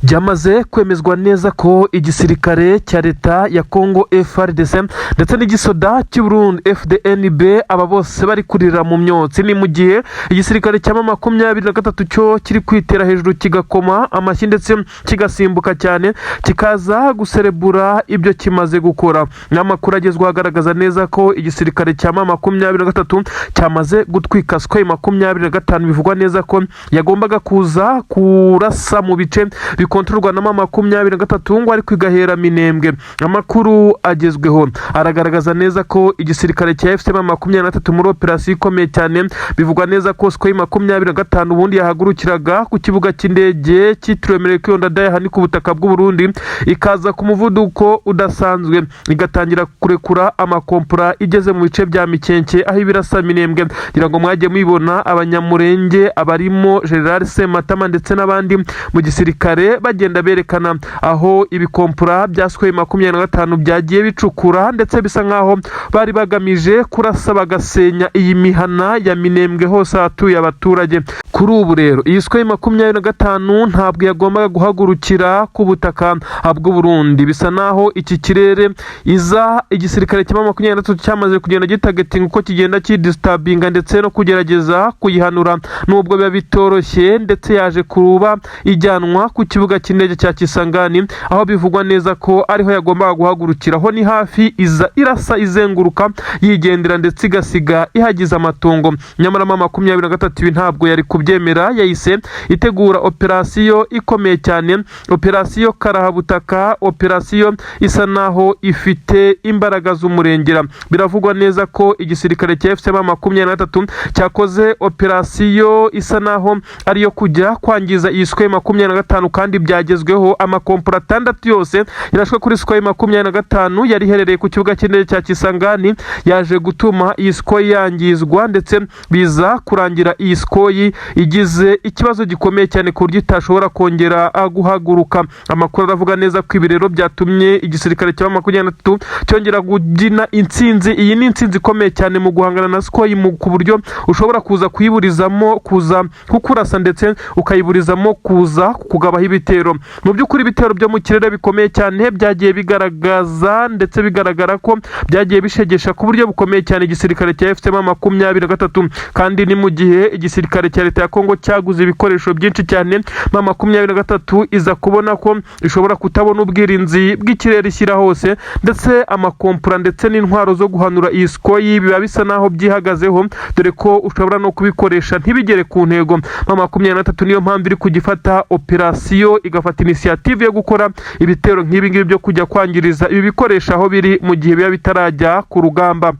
byamaze kwemezwa neza ko igisirikare cya leta ya Congo FARDC ndetse n'igisoda cy'u Burundi FDNB aba bose bari kurira mu myotsi. Ni mu gihe igisirikare cya 23 cyo kiri kwitera hejuru kigakoma amashyi ndetse kigasimbuka cyane kikaza guserebura ibyo kimaze gukora. N'amakuru agezwa agaragaza neza ko igisirikare cya 23 cyamaze gutwika Sukhoi 25 bivugwa neza ko yagombaga kuza kurasa mu bice bikontorwa na 23 ngo ari kwigahera Minembwe. Amakuru agezweho aragaragaza neza ko igisirikare cya FC 23 muri operasiyo ikomeye cyane bivugwa neza ko Sukhoi 25 ubundi yahagurukiraga ku kibuga cy'indege cyitiriwe Melchior Ndadaye hani ku butaka bw'u Burundi ikaza ku muvuduko udasanzwe igatangira kurekura amakompura igeze mu bice bya Mikenke aho ibirasa Minembwe. Ngira ngo mwagiye mubibona abanyamurenge abarimo General Sematama ndetse n'abandi mu gisirikare bagenda berekana aho ibikompura bya Sukhoi 25 byagiye bicukura ndetse bisa nkaho bari bagamije kurasa bagasenya iyi mihana ya Minembwe hose hatuye abaturage. Kuri ubu rero iyi Sukhoi 25 ntabwo yagombaga guhagurukira ku butaka bw'u Burundi. Bisa naho iki kirere iza igisirikare cya 23 cyamaze kugenda gitagetinga uko kigenda kidisturbinga ndetse no kugerageza kuyihanura nubwo biba bitoroshye, ndetse yaje kuruba ijyanwa ku kibuga cy'indege cya Kisangani aho bivugwa neza ko ariho yagombaga guhagurukira. Ho ni hafi iza irasa izenguruka yigendera ndetse igasiga ihagize amatongo. Nyamara 23 ntabwo yari kubyemera, yahise itegura operasiyo ikomeye cyane, operasiyo karahabutaka, operasiyo isa naho ifite imbaraga z'umurengera. Biravugwa neza ko igisirikare cya FC 23 cyakoze operasiyo isa naho ariyo kujya kwangiza iyi Sukhoi 25 kandi byagezweho. Amakompura 6 yose irashwe kuri Sukhoi 25 yari herereye ku kibuga cy'indege cya Kisangani yaje gutuma iyi Sukhoi yangizwa ndetse biza kurangira iyi Sukhoi igize ikibazo gikomeye cyane ku buryo itashobora kongera guhaguruka. Amakuru aravuga neza ko ibirero byatumye igisirikare cya 23 cyongera kugina intsinzi. Iyi ni intsinzi ikomeye cyane mu guhangana na Sukhoi ku buryo ushobora kuza kuyiburizamo kuza kukurasa ndetse ukayiburizamo kuza kugabaho ibitero. Mu by'ukuri ibitero byo mu kirere bikomeye cyane byagiye bigaragaza ndetse bigaragara ko byagiye bishegesha ku buryo bukomeye cyane igisirikare cya FC 23 kandi ni mu gihe igisirikare cya leta ya Congo cyaguze ibikoresho byinshi cyane 23 iza kubona ko ishobora kutabona ubwirinzi bw'ikirere ishyira hose ndetse amakompura ndetse n'intwaro zo guhanura iyi Sukhoi biba bisa naho byihagazeho, dore ko ushobora no kubikoresha ntibigere ku ntego. 23 niyo mpamvu iri kugifata operasiyo igafata initiative yo gukora ibitero nk'ibi ngibi byo kujya kwangiriza ibi bikoresho aho biri mu gihe biba bitarajya ku rugamba.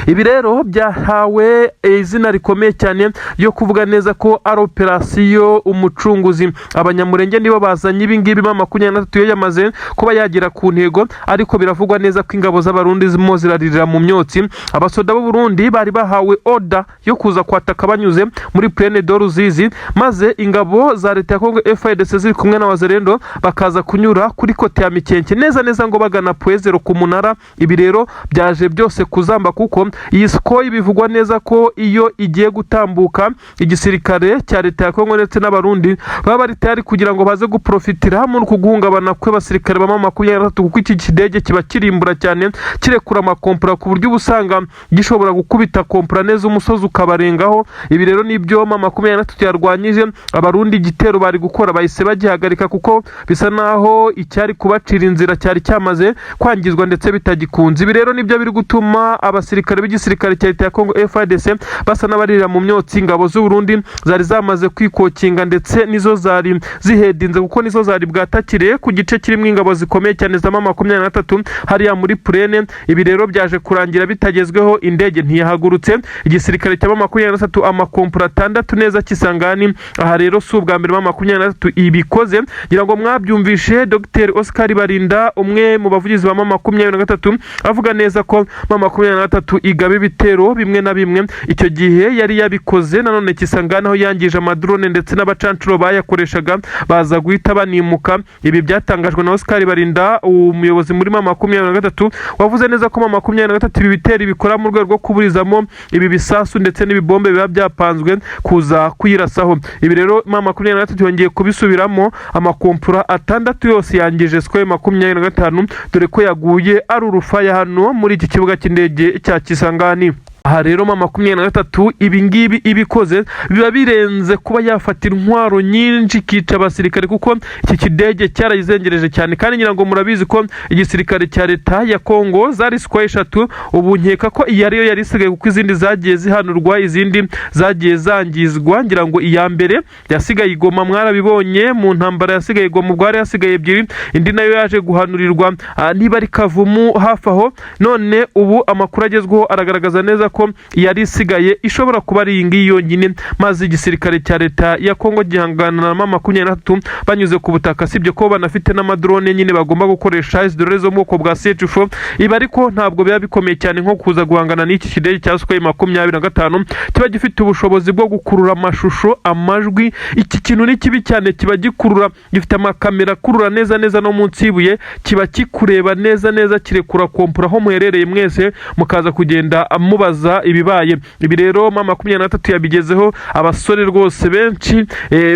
Ibi rero byahawe izina rikomeye cyane yo kuvuga neza ko ari operasiyo umucunguzi. Abanyamurenge nibo bazanye ibi ngibi 23 yamaze kuba yagera ku ntego, ariko biravugwa neza ko ingabo z'abarundi zimo ziraririra mu myotsi. Abasoda b'u Burundi bari bahawe order yo kuza kwataka banyuze muri Plaine de Ruzizi, maze ingabo za leta ya Congo FARDC ziri kumwe n'abazerendo bakaza kunyura kuri kote ya Mikenke neza ngo bagana Puezero ku munara. Ibi rero byaje byose kuzamba kuko iyi Sukhoi bivugwa neza ko iyo igiye gutambuka igisirikare cya leta ya Congo ndetse n'abarundi baba bari tayari kugira ngo baze guprofitira mu kuguhungabana kw'abasirikare ba 23 kuko iki kidege kiba kirimbura cyane kirekura amakompura ku buryo ubusanga gishobora gukubita kompura neza umusozi ukabarengaho. Ibi rero nibyo 23 yarwanyije. Abarundi igitero bari gukora bahise bagihagarika kuko bisa naho icyari kubacira inzira cyari cyamaze kwangizwa ndetse bitagikunze. Ibi rero nibyo biri gutuma abasirikare b'igisirikare cya leta ya Congo FARDC basa n'abarira mu myotsi. Ingabo z'u Burundi zari zamaze kwikokinga ndetse nizo zari zihedinze kuko nizo zari bwatakire ku gice kirimo ingabo zikomeye cyane za 23 hariya muri Plaine. Ibi rero byaje kurangira bitagezweho, indege ntiyahagurutse. Igisirikare cya 23 amakompura 6 neza Kisangani. Aha rero si ubwa mbere 23 ibikoze, ngira ngo mwabyumvishe Dr Oscar Barinda umwe mu bavugizi ba 23 avuga neza ko 23 igaba ibitero bimwe na bimwe. Icyo gihe yari yabikoze nanone Kisangani aho yangije amadrone ndetse n'abacancuro bayakoreshaga baza guhita banimuka. Ibi byatangajwe na Oscar Barinda, umuyobozi muri M23, wavuze neza ko M23 ibi bitero bikora mu rwego rwo kuburizamo ibi bisasu ndetse n'ibibombe biba byapanzwe kuza kuyirasaho. Ibi rero M23 yongeye kubisubiramo, amakompura 6 yose yangije Square 25 dore ko yaguye ari urufaya hano muri iki kibuga cy'indege cya Kisangani. Aha rero M23 ibi ngibi ibikoze biba birenze kuba yafatira intwaro nyinshi kica abasirikare, kuko iki kidege cyarayizengereje cyane. Kandi ngira ngo murabizi ko igisirikare cya leta ya Kongo zari Square 3, ubu nkeka ko iyi ariyo yari isigaye kuko izindi zagiye zihanurwa, izindi zagiye zangizwa. Ngira ngo iya mbere yasigaye Igoma, mwarabibonye mu ntambara yasigaye Igoma, ubwo hari hasigaye ebyiri, indi nayo yaje guhanurirwa niba ari Kavumu hafi aho. None ubu amakuru agezweho aragaragaza neza ko yari isigaye ishobora kuba ari iyi yonyine, maze igisirikare cya leta ya Kongo gihangana na M23 banyuze ku butaka. Sibyo ko banafite n'amadrone nyine bagomba gukoresha, izi drone zo mu bwoko bwa CH4. Ibi ariko ntabwo biba bikomeye cyane nko kuza guhangana n'iki kidege cya Square 25 kiba gifite ubushobozi bwo gukurura amashusho, amajwi. Iki kintu ni kibi cyane, kiba gikurura, gifite amakamera akurura neza neza no munsi yibuye, kiba kikureba neza neza, kirekura kompura aho muherereye mwese mukaza kugenda mubaza ibibaye. Ibi rero M23 yabigezeho, abasore rwose benshi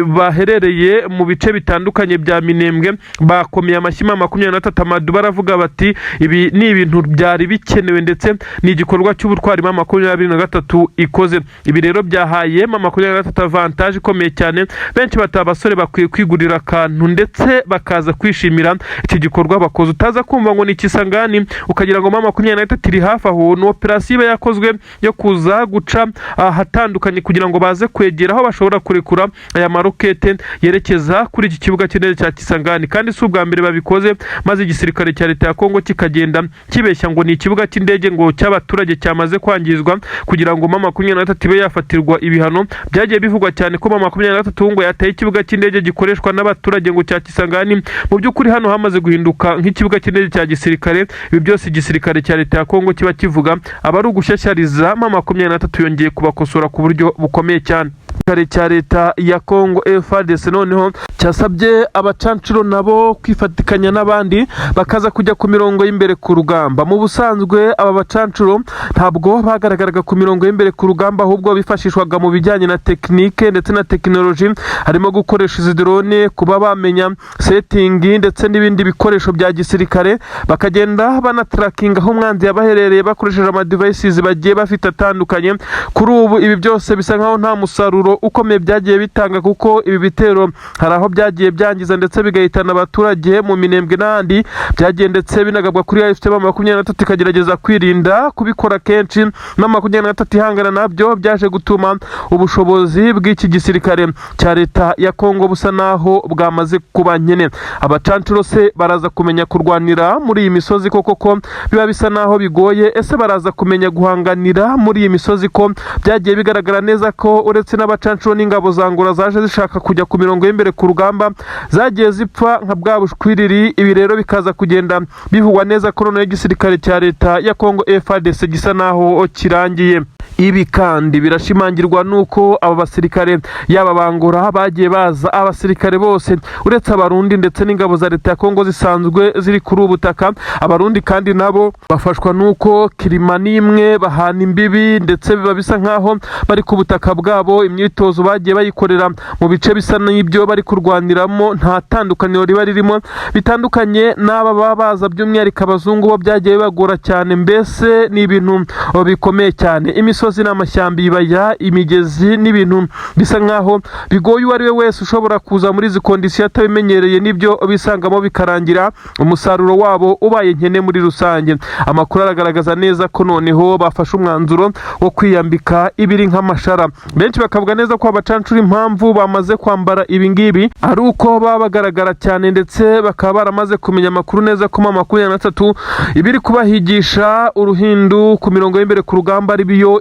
baherereye mu bice bitandukanye bya Minembwe bakomeye amashyi M23 amadu, baravuga bati ibi ni ibintu byari bikenewe ndetse ni igikorwa cy'ubutwari M23 ikoze. Ibi rero byahaye M23 avantage ikomeye cyane, benshi batabasore bakwiye kwigurira akantu ndetse bakaza kwishimira iki gikorwa bakoze. Utaza kumva ngo ni Kisangani ukagira ngo M23 iri hafi aho, ni operasiyo yakozwe yo kuza guca ahatandukanye kugira ngo baze kwegera aho bashobora kurekura aya marokete yerekeza kuri iki kibuga cy'indege cya Kisangani. Kandi si ubwa mbere babikoze, maze igisirikare cya leta ya Kongo kikagenda kibeshya ngo ni ikibuga cy'indege ngo cy'abaturage cyamaze kwangizwa kugira ngo M23 ibe yafatirwa ibihano. Byagiye bivugwa cyane ko M23 ngo yataye ikibuga cy'indege gikoreshwa n'abaturage ngo cya Kisangani. Mu by'ukuri hano hamaze guhinduka nk'ikibuga cy'indege cya gisirikare. Ibi byose igisirikare cya leta ya Kongo kiba kivuga aba ari ugushyashyariza. M23 yongeye kubakosora ku buryo bukomeye cyane. Igisirikare cya leta ya Kongo FARDC noneho cyasabye abacancuro nabo kwifatikanya n'abandi bakaza kujya ku mirongo y'imbere ku rugamba. Mu busanzwe aba bacancuro ntabwo bagaragaraga ku mirongo y'imbere ku rugamba, ahubwo bifashishwaga mu bijyanye na tekinike ndetse na tekinoloji, harimo gukoresha izi drone, kuba bamenya setting ndetse n'ibindi bikoresho bya gisirikare, bakagenda banatrackinga aho umwanzi yabaherereye bakoresheje ama devices bagiye bafite atandukanye. Kuri ubu ibi byose bisa nkaho nta musaruro ukomeye byagiye bitanga, kuko ibi bitero hari aho byagiye byangiza ndetse bigahitana abaturage mu Minembwe n'ahandi. Byagiye ndetse binagabwa kuri AFC M23 ikagerageza kwirinda kubikora kenshi. M23 ihangana nabyo byaje gutuma ubushobozi bw'iki gisirikare cya leta ya Kongo busa naho bwamaze kuba nkene. Abacancuro se baraza kumenya kurwanira muri iyi misozi koko biba bisa naho bigoye? Ese baraza kumenya guhanganira muri iyi misozi ko byagiye bigaragara neza ko uretse n'abacancuro n'ingabo za Angola zaje zishaka kujya ku mirongo y'imbere ku rugamba zagiye zipfa nka bwa bushwiriri? Ibi rero bikaza kugenda bivugwa neza ko noneho igisirikare cya leta ya Kongo FARDC gisa naho kirangiye. Ibi kandi birashimangirwa nuko aba basirikare yaba bangora bagiye baza, abasirikare bose uretse abarundi ndetse n'ingabo za leta ya Kongo zisanzwe ziri kuri ubutaka. Abarundi kandi nabo bafashwa nuko kirima nimwe bahana imbibi ndetse biba bisa nkaho bari ku butaka bwabo. Imyitozo bagiye bayikorera mu bice bisa n'ibyo bari kurwaniramo, nta tandukaniro riba ririmo bitandukanye n'aba babaza by'umwihariko abazungu bo byagiye bibagora cyane. Mbese ni ibintu bikomeye cyane. Imisozi n'amashyamba, ibaya, imigezi n'ibintu bisa nkaho bigoye uwo ari we wese ushobora kuza muri izi kondisiyo atabimenyereye, nibyo bisangamo bikarangira umusaruro wabo ubaye nkene muri rusange. Amakuru aragaragaza neza ko noneho bafashe umwanzuro wo kwiyambika ibiri nk'amashara. Benshi bakavuga neza ko abacancura impamvu bamaze kwambara ibi ngibi ari uko baba bagaragara cyane, ndetse bakaba baramaze kumenya amakuru neza ko M23 ibiri kubahigisha uruhindu ku mirongo y'imbere ku rugamba ari biyo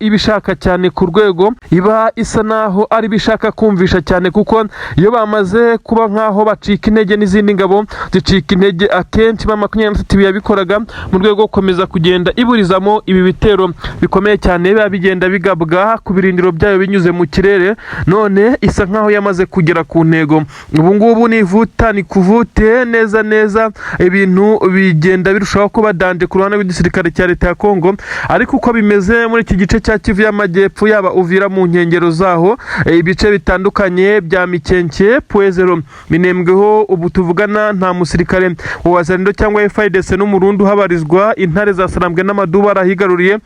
ibishaka cyane ku rwego iba isa naho ari bishaka kumvisha cyane, kuko iyo bamaze kuba nkaho bacika intege n'izindi ngabo zicika intege, akenshi M23 yabikoraga mu rwego rwo gukomeza kugenda iburizamo ibi bitero bikomeye cyane biba bigenda bigabwa ku birindiro byayo binyuze mu kirere. None isa nkaho yamaze kugera ku ntego. Ubu ngubu ni kuvute neza ibintu bigenda birushaho kuba dande ku ruhande rw'igisirikare cya leta ya Kongo, ariko uko bimeze muri iki gice cya Kivu y'Amajyepfo, yaba Uvira mu nkengero zaho, ibice bitandukanye bya Mikenke Puezero binembweho. Ubu tuvugana nta musirikare wa Wazalendo cyangwa FARDC n'umurundi uhabarizwa. Intare za Sarambwe n'Amaduba arahigaruriye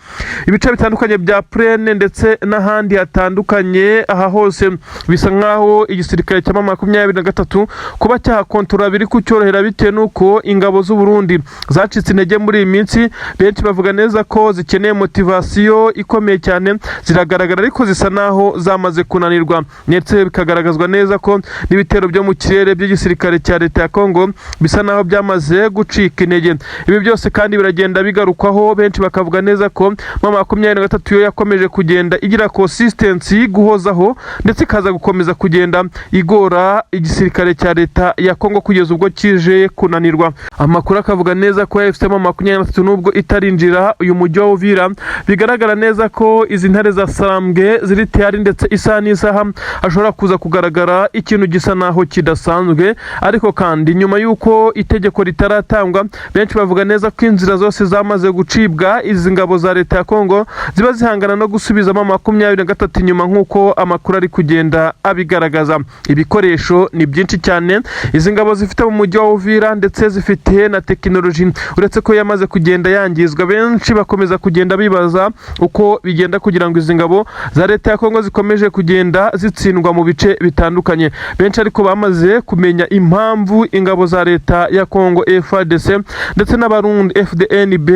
ibice bitandukanye bya Plene ndetse n'ahandi hatandukanye. Aha hose bisa nkaho igisirikare cya M23 kuba cyahakontorora biri kucyorohera bitewe nuko ingabo z'u Burundi zacitse intege muri iyi minsi. Benshi bavuga neza ko zikeneye motivasiyo ikomeye cyane, ziragaragara ariko zisa naho zamaze kunanirwa, ndetse bikagaragazwa neza ko n'ibitero byo mu kirere by'igisirikare cya leta ya Kongo bisa naho byamaze gucika intege. Ibi byose kandi biragenda bigarukwaho, benshi bakavuga neza ko M23 yo yakomeje kugenda igira consistency guhozaho, ndetse ikaza gukomeza kugenda igora igisirikare cya leta ya Kongo kugeza ubwo kije kunanirwa. Amakuru akavuga neza ko FC M23 nubwo itarinjira uyu mujyi wa Uvira, bigaragara neza ko izi ntare za Sarambwe ziri tayari, ndetse isaha n'isaha hashobora kuza kugaragara ikintu gisa naho kidasanzwe. Ariko kandi nyuma y'uko itegeko ritaratangwa, benshi bavuga neza ko inzira zose zamaze gucibwa, izi ngabo za leta ya Kongo ziba zihangana no gusubizamo M23 inyuma, nk'uko amakuru ari kugenda abigaragaza. Ibikoresho ni byinshi cyane izi ngabo zifite mu mujyi wa Uvira, ndetse zifite na tekinoloji uretse ko yamaze kugenda yangizwa. Benshi bakomeza kugenda bibaza uko bigenda kugira ngo izi ngabo za leta ya Kongo zikomeje kugenda zitsindwa mu bice bitandukanye. Benshi ariko bamaze kumenya impamvu ingabo za leta ya Kongo FARDC ndetse n'abarundi FDNB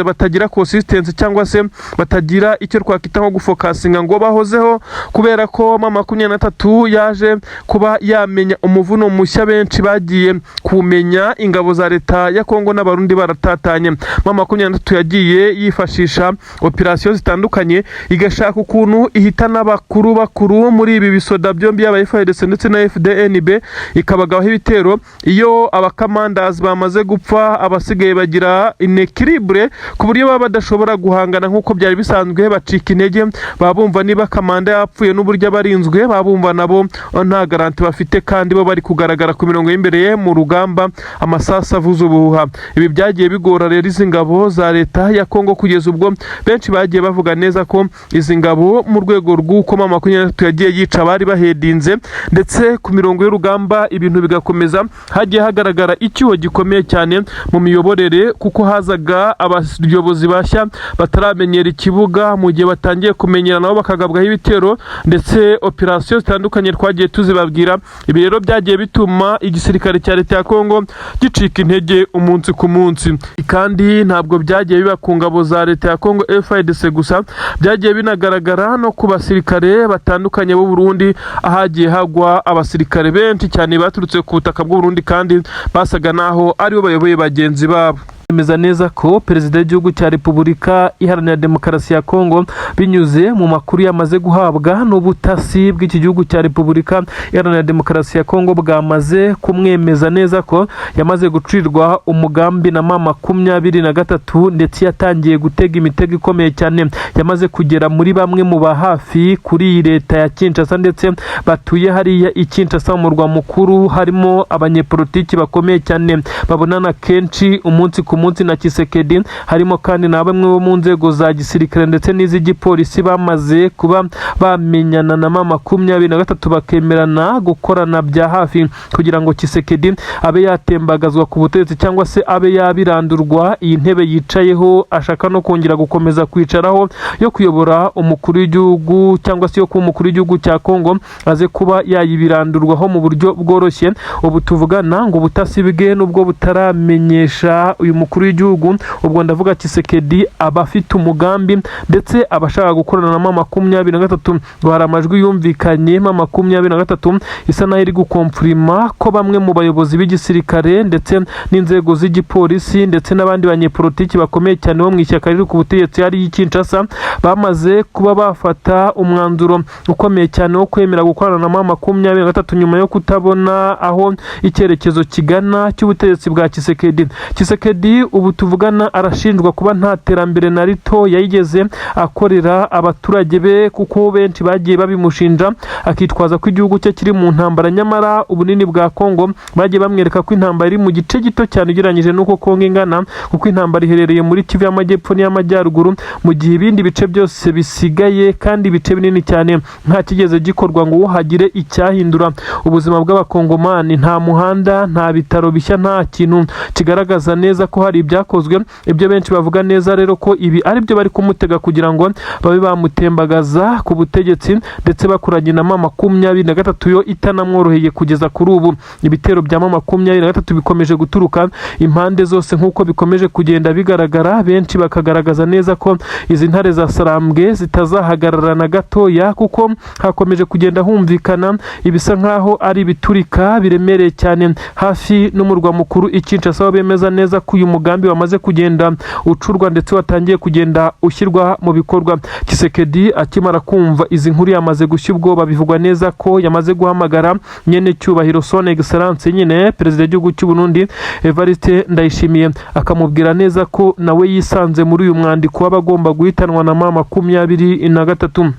batagira consistency cyangwa se batagira icyo twakita nko gufokasinga ngo bahozeho, kubera ko M23 yaje kuba yamenya umuvuno mushya. Benshi bagiye kumenya ingabo za leta ya Kongo n'abarundi baratatanye. M23 yagiye yifashisha operasiyo zitandukanye, igashaka ukuntu ihitana bakuru muri ibi bisoda byombi yaba FARDC ndetse na FDNB, ikabagaho ibitero. Iyo abakamandazi bamaze gupfa, abasigaye bagira inequilibre ku buryo baba badashobora guhangana nk'uko byari bisanzwe, bacika intege. Babumva niba kamanda yapfuye n'uburyo abarinzwe, babumva nabo nta garanti bafite, kandi bo bari kugaragara ku mirongo y'imbere mu rugamba, amasasa avuza ubuhuha. Ibi byagiye bigora rero izi ngabo za leta ya Kongo, kugeza ubwo benshi bagiye bavuga neza ko izi ngabo mu rwego rw'uko M23 yagiye yica bari bahedinze, ndetse ku mirongo y'urugamba ibintu bigakomeza, hagiye hagaragara icyuho gikomeye cyane mu miyoborere, kuko hazaga abayobozi bashya bataramenyera ikibuga. Mu gihe batangiye kumenyera nabo bakagabwaho ibitero, ndetse operasiyo zitandukanye twagiye tuzibabwira. Ibi rero byagiye bituma igisirikare cya leta ya Kongo gicika intege umunsi ku munsi. Kandi ntabwo byagiye biba ku ngabo za leta ya Kongo FARDC gusa, byagiye binagaragara no ku basirikare batandukanye b'u Burundi, ahagiye hagwa abasirikare benshi cyane baturutse ku butaka bw'u Burundi, kandi basaga naho aribo bayoboye bagenzi babo. Bemeza neza ko perezida w'igihugu cya Repubulika Iharanira Demokarasi ya Kongo, binyuze mu makuru yamaze guhabwa n'ubutasi bw'iki gihugu cya Repubulika Iharanira Demokarasi ya Kongo, bwamaze kumwemeza neza ko yamaze gucirwa umugambi na M23, ndetse yatangiye gutega imitego ikomeye cyane yamaze kugera muri bamwe mu bahafi kuri leta ya Kinshasa, ndetse batuye hariya i Kinshasa mu murwa mukuru. Harimo abanyepolitiki bakomeye cyane babonana kenshi umunsi ku munsi na Tshisekedi, harimo kandi na bamwe bo mu nzego za gisirikare ndetse n'iz'igipolisi bamaze kuba bamenyana na M23, bakemerana gukorana bya hafi kugira ngo Tshisekedi abe yatembagazwa ku butegetsi cyangwa se abe yabirandurwa iyi ntebe yicayeho, ashaka no kongera gukomeza kwicaraho yo kuyobora umukuru w'igihugu cyangwa se yo kuba umukuru w'igihugu cya Kongo, aze kuba yayibirandurwaho mu buryo bworoshye. Ubu tuvugana ngo ubutasi bwe nubwo butaramenyesha uyu umukuru w'igihugu, ubwo ndavuga Tshisekedi aba afite umugambi ndetse abashaka gukorana na M23 ngo hari amajwi yumvikanye M23 isa naho iri gukomfirima ko bamwe mu bayobozi b'igisirikare ndetse n'inzego z'igipolisi ndetse n'abandi banyepolitiki bakomeye cyane bo mu ishyaka riri ku butegetsi hari Kinshasa bamaze kuba bafata umwanzuro ukomeye cyane wo kwemera gukorana na M23 nyuma yo kutabona aho icyerekezo kigana cy'ubutegetsi bwa Tshisekedi ubu tuvugana arashinjwa kuba nta terambere na rito yayigeze akorera abaturage be, kuko benshi bagiye babimushinja akitwaza ko igihugu cye kiri mu ntambara, nyamara ubunini bwa Kongo bagiye bamwereka ko intambara iri mu gice gito cyane ugereranyije n'uko Kongo ingana, kuko intambara iherereye muri Kivu y'Amajyepfo n'iy'Amajyaruguru, mu gihe ibindi bice byose bisigaye kandi ibice binini cyane nta kigeze gikorwa ngo hagire icyahindura ubuzima bw'abakongomani. Nta muhanda, nta bitaro bishya, nta kintu kigaragaza neza ko hari ibyakozwe. Ibyo benshi bavuga neza rero ko ibi ari byo bari kumutega kugira ngo babe bamutembagaza ku butegetsi, ndetse bakuranye na M23 yo itanamworoheye kugeza kuri ubu. Ibitero bya M23 bikomeje guturuka impande zose nk'uko bikomeje kugenda bigaragara, benshi bakagaragaza neza ko izi ntare za Sarambwe zitazahagarara na gatoya, kuko hakomeje kugenda humvikana ibisa nkaho ari biturika biremereye cyane hafi n'umurwa mukuru Kinshasa, bemeza neza ko uyu mugambi wamaze kugenda ucurwa ndetse watangiye kugenda ushyirwa mu bikorwa. Tshisekedi akimara kumva izi nkuru yamaze gushya ubwoba, bivugwa neza ko yamaze guhamagara nyene cyubahiro Son Excellence nyine perezida w'igihugu cy'u Burundi Evariste Ndayishimiye, akamubwira neza ko nawe yisanze muri uyu mwandiko w'abagomba guhitanwa na M23.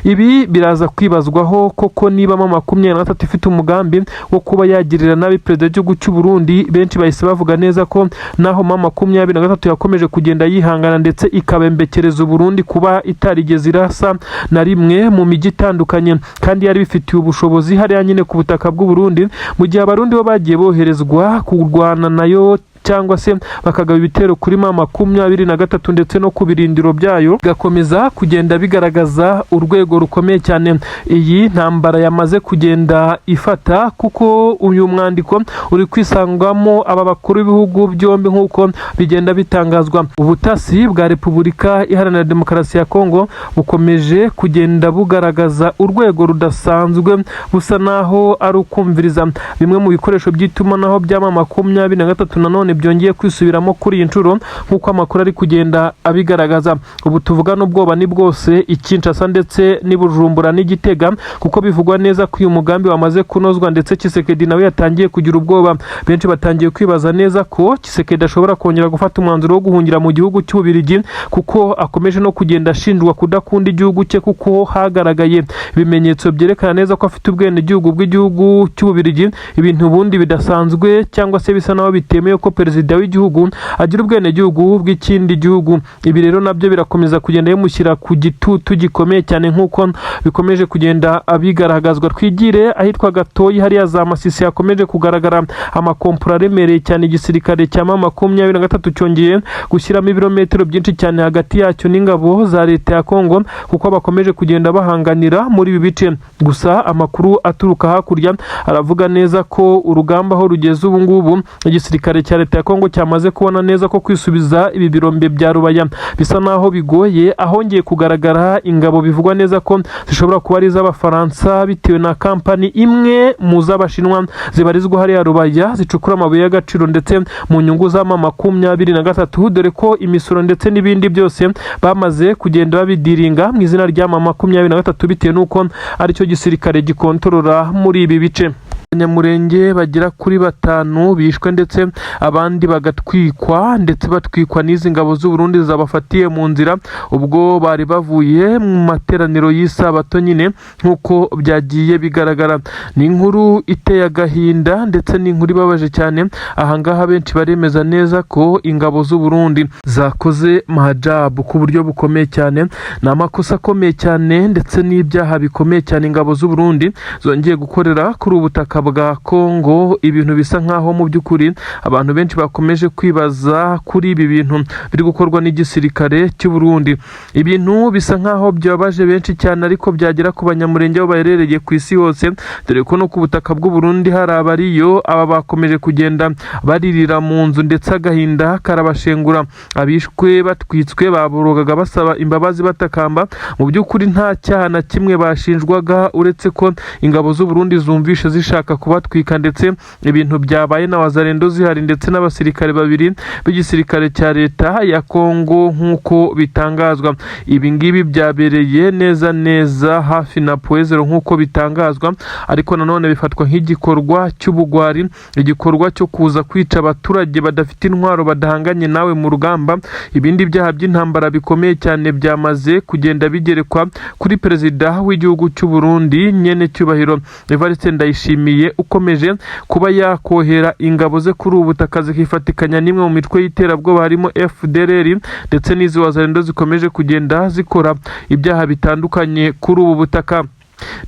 Ibi biraza kwibazwaho koko niba M23 ifite umugambi wo kuba yagirira nabi perezida w'igihugu cy'u Burundi. Benshi bahise bavuga neza ko naho M23 yakomeje kugenda yihangana ndetse ikabembekereza Burundi kuba itarigeze irasa na rimwe mu mijyi itandukanye kandi yari bifitiye ubushobozi hariya nyine ku butaka bw'u Burundi, mu gihe abarundi bo bagiye boherezwa kurwana nayo cyangwa se bakagaba ibitero kuri M23 ndetse no ku birindiro byayo, gakomeza kugenda bigaragaza urwego rukomeye cyane iyi ntambara yamaze kugenda ifata, kuko uyu mwandiko uri kwisangwamo aba bakuru b'ibihugu byombi nk'uko bigenda bitangazwa. Ubutasi bwa Repubulika Iharanira Demokarasi ya Kongo bukomeje kugenda bugaragaza urwego rudasanzwe busa naho ari ukumviriza bimwe mu bikoresho by'itumanaho bya M23 nanone byongeye kwisubiramo kuri iyi nshuro nk'uko amakuru ari kugenda abigaragaza. Ubu tuvugana ubwoba ni bwose Kinshasa ndetse n'Ibujumbura n'Igitega, kuko bivugwa neza ko uyu mugambi wamaze kunozwa ndetse Tshisekedi nawe yatangiye kugira ubwoba. Benshi batangiye kwibaza neza ko Tshisekedi ashobora kongera gufata umwanzuro wo guhungira mu gihugu cy'Ububirigi, kuko akomeje no kugenda ashinjwa kudakunda igihugu cye, kuko hagaragaye ibimenyetso byerekana neza ko afite ubwene gihugu bw'igihugu cy'Ububirigi, ibintu ubundi bidasanzwe cyangwa se bisa naho bitemewe ko perezida w'igihugu agira ubwene gihugu bw'ikindi gihugu. Ibi rero nabyo birakomeza kugenda bimushyira ku gitutu gikomeye cyane nk'uko bikomeje kugenda abigaragazwa. Twigire ahitwa Gatoyi hariya za Masisi hakomeje kugaragara amakompura aremereye cyane. Igisirikare cya M23 cyongeye gushyiramo ibirometero byinshi cyane hagati yacyo n'ingabo za leta ya Kongo, kuko bakomeje kugenda bahanganira muri ibi bice. Gusa amakuru aturuka hakurya aravuga neza ko urugamba aho rugeze ubu ngubu igisirikare cya leta ya Kongo cyamaze kubona neza ko kwisubiza ibi birombe bya Rubaya bisa naho bigoye, ahongeye kugaragara ingabo bivugwa neza ko zishobora kuba ari iz'Abafaransa bitewe na kampani imwe mu z'Abashinwa zibarizwa hariya Rubaya zicukura amabuye y'agaciro ndetse mu nyungu za M23, dore ko imisoro ndetse n'ibindi byose bamaze kugenda babidiringa mu izina rya M23 bitewe n'uko aricyo gisirikare gikontorora muri ibi bice. Abanyamurenge bagera kuri 5 bishwe ndetse abandi bagatwikwa ndetse batwikwa n'izi ngabo z'u Burundi zabafatiye mu nzira ubwo bari bavuye mu materaniro y'Isabato nyine nk'uko byagiye bigaragara. Ni inkuru iteye agahinda ndetse ni inkuru ibabaje cyane. Ahangaha benshi baremeza neza ko ingabo z'u Burundi zakoze mahajabu ku buryo bukomeye cyane, ni amakosa akomeye cyane ndetse n'ibyaha bikomeye cyane ingabo z'u Burundi zongeye gukorera kuri ubutaka butaka bwa Kongo, ibintu bisa nkaho mu by'ukuri abantu benshi bakomeje kwibaza kuri ibi bintu biri gukorwa n'igisirikare cy'u Burundi. Ibintu bisa nkaho byabaje benshi cyane, ariko byagera ku banyamurenge aho baherereye ku isi hose, dore ko no ku butaka bw'u Burundi hari abariyo. Aba bakomeje kugenda baririra mu nzu, ndetse agahinda karabashengura. Abishwe batwitswe baborogaga basaba imbabazi batakamba. Mu by'ukuri nta cyaha na kimwe bashinjwaga, uretse ko ingabo z'u Burundi zumvishe zishaka kubatwika, ndetse ibintu byabaye na wazarendo zihari, ndetse n'abasirikare babiri b'igisirikare cya leta ya Kongo nk'uko bitangazwa. Ibi ngibi byabereye neza hafi na Poezero nk'uko bitangazwa, ariko nanone bifatwa nk'igikorwa cy'ubugwari, igikorwa cyo kuza kwica abaturage badafite intwaro, badahanganye nawe mu rugamba. Ibindi byaha by'intambara bikomeye cyane byamaze kugenda bigerekwa kuri perezida w'igihugu cy'u Burundi nyene cyubahiro Evariste Ndayishimiye, ukomeje kuba yakohera ingabo ze kuri ubu butaka zikifatikanya n'imwe mu mitwe y'iterabwoba harimo FDLR, ndetse n'izi wazarendo zikomeje kugenda zikora ibyaha bitandukanye kuri ubu butaka.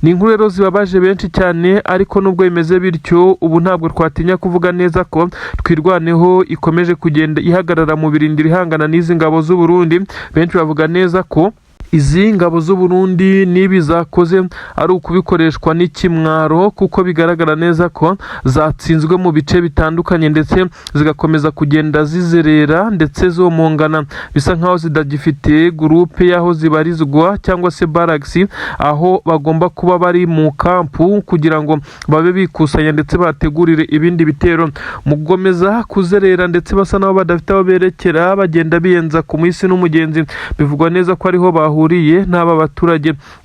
Ni inkuru rero zibabaje benshi cyane, ariko nubwo bimeze bityo, ubu ntabwo twatinya kuvuga neza ko Twirwaneho ikomeje kugenda ihagarara mu birindiro ihangana n'izi ngabo z'u Burundi. Benshi bavuga neza ko izi ngabo z'u Burundi nibi zakoze ari ukubikoreshwa n'ikimwaro, kuko bigaragara neza ko zatsinzwe mu bice bitandukanye, ndetse zigakomeza kugenda zizerera ndetse zomongana, bisa nkaho zidagifite groupe yaho zibarizwa cyangwa se barracks, aho bagomba kuba bari mu kampu kugira ngo babe bikusanya ndetse bategurire ibindi bitero. Mu gukomeza kuzerera ndetse basa naho badafite aho berekera, bagenda biyenza ku mwisi n'umugenzi. Bivugwa neza ko ariho bahuriye n'aba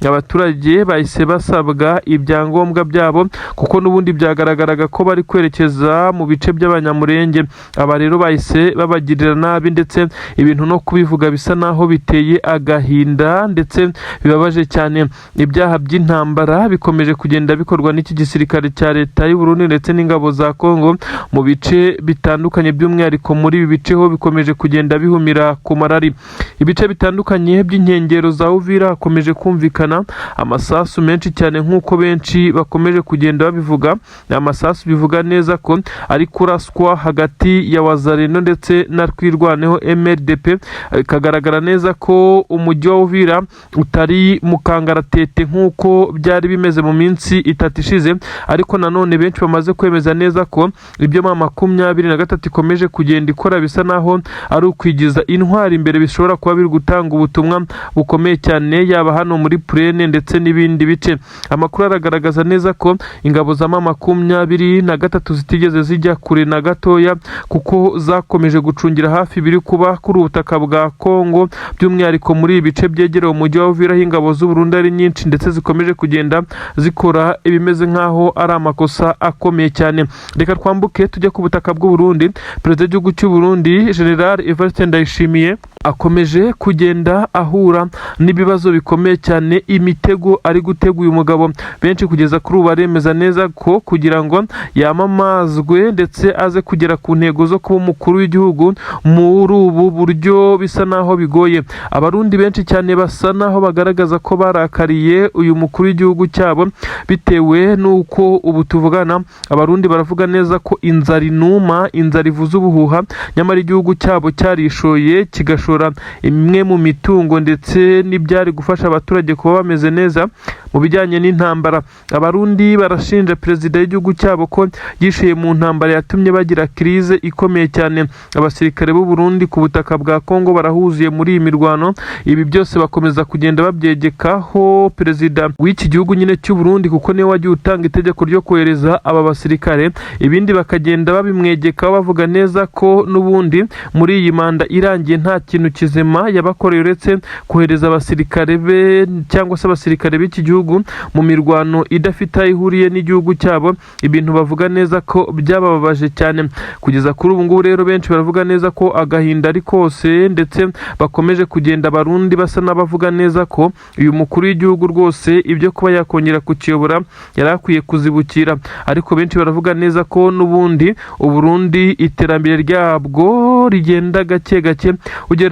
abaturage bahise basabwa ibyangombwa byabo, kuko n'ubundi byagaragaraga ko bari kwerekeza mu bice by'abanyamurenge. Aba rero bahise babagirira nabi, ndetse ibintu no kubivuga bisa naho biteye agahinda ndetse bibabaje cyane. Ibyaha by'intambara bikomeje kugenda bikorwa n'iki gisirikare cya leta y'u Burundi ndetse n'ingabo za Kongo mu bice bitandukanye, by'umwihariko muri ibi bice ho bikomeje kugenda bihumira ku marari. Ibice bitandukanye by'inkengero za Uvira hakomeje kumvikana amasasu menshi cyane, nk'uko benshi bakomeje kugenda babivuga. Amasasu bivuga neza ko ari kuraswa hagati ya wazarendo ndetse na Twirwaneho MRDP. Kagaragara neza ko umujyi wa Uvira utari mu kangaratete nk'uko byari bimeze mu minsi itatu ishize, ariko nanone benshi bamaze kwemeza neza ko ibyo M23 ikomeje kugenda ikora bisa naho ari ukwigiza intwari imbere, bishobora kuba biri gutanga ubutumwa bukomeye cyane, yaba hano muri Plene ndetse n'ibindi bice. Amakuru aragaragaza neza ko ingabo za M23 zitigeze zijya kure na gatoya, kuko zakomeje gucungira hafi biri kuba kuri ubutaka bwa Kongo, by'umwihariko muri ibi bice byegereye umujyi wa Uvira. Ingabo z'u Burundi ari nyinshi, ndetse zikomeje kugenda zikora ibimeze nkaho ari amakosa akomeye cyane. Reka twambuke tujya ku butaka bw'u Burundi. Perezida w'igihugu cy'u Burundi General Evariste Ndayishimiye akomeje kugenda ahura n'ibibazo bikomeye cyane, imitego ari gutega uyu mugabo. Benshi kugeza kuri ubu baremeza neza ko kugira ngo yamamazwe ndetse aze kugera ku ntego zo kuba umukuru w'igihugu muri ubu buryo bisa naho bigoye. Abarundi benshi cyane basa naho bagaragaza ko barakariye uyu mukuru w'igihugu cyabo, bitewe n'uko ubu tuvugana abarundi baravuga neza ko inzara inuma, inzara ivuza ubuhuha, nyamara igihugu cyabo cyarishoye kigashora imwe mu mitungo ndetse n'ibyari gufasha abaturage kuba bameze neza mu bijyanye n'intambara. Abarundi barashinja perezida w'igihugu cyabo ko yishuye mu ntambara yatumye bagira crise ikomeye cyane. Abasirikare b'u Burundi ku butaka bwa Kongo barahuzuye muri iyi mirwano. Ibi byose bakomeza kugenda babyegekaho perezida w'iki gihugu nyine cy'u Burundi, kuko niwe wagiye utanga itegeko ryo kohereza aba basirikare. Ibindi bakagenda babimwegekaho bavuga neza ko n'ubundi muri iyi manda irangiye nta kintu kizima yabakoreye uretse kohereza abasirikare be cyangwa se abasirikare b'iki gihugu mu mirwano idafite aho ihuriye n'igihugu cyabo. Ibintu bavuga neza ko byabababaje cyane. Kugeza kuri ubu ngubu rero benshi baravuga neza ko agahinda ari kose, ndetse bakomeje kugenda Abarundi basa n'abavuga neza ko uyu mukuru w'igihugu rwose ibyo kuba yakongera kukiyobora yari akwiye kuzibukira. Ariko benshi baravuga neza ko n'ubundi Uburundi iterambere ryabwo rigenda gake gake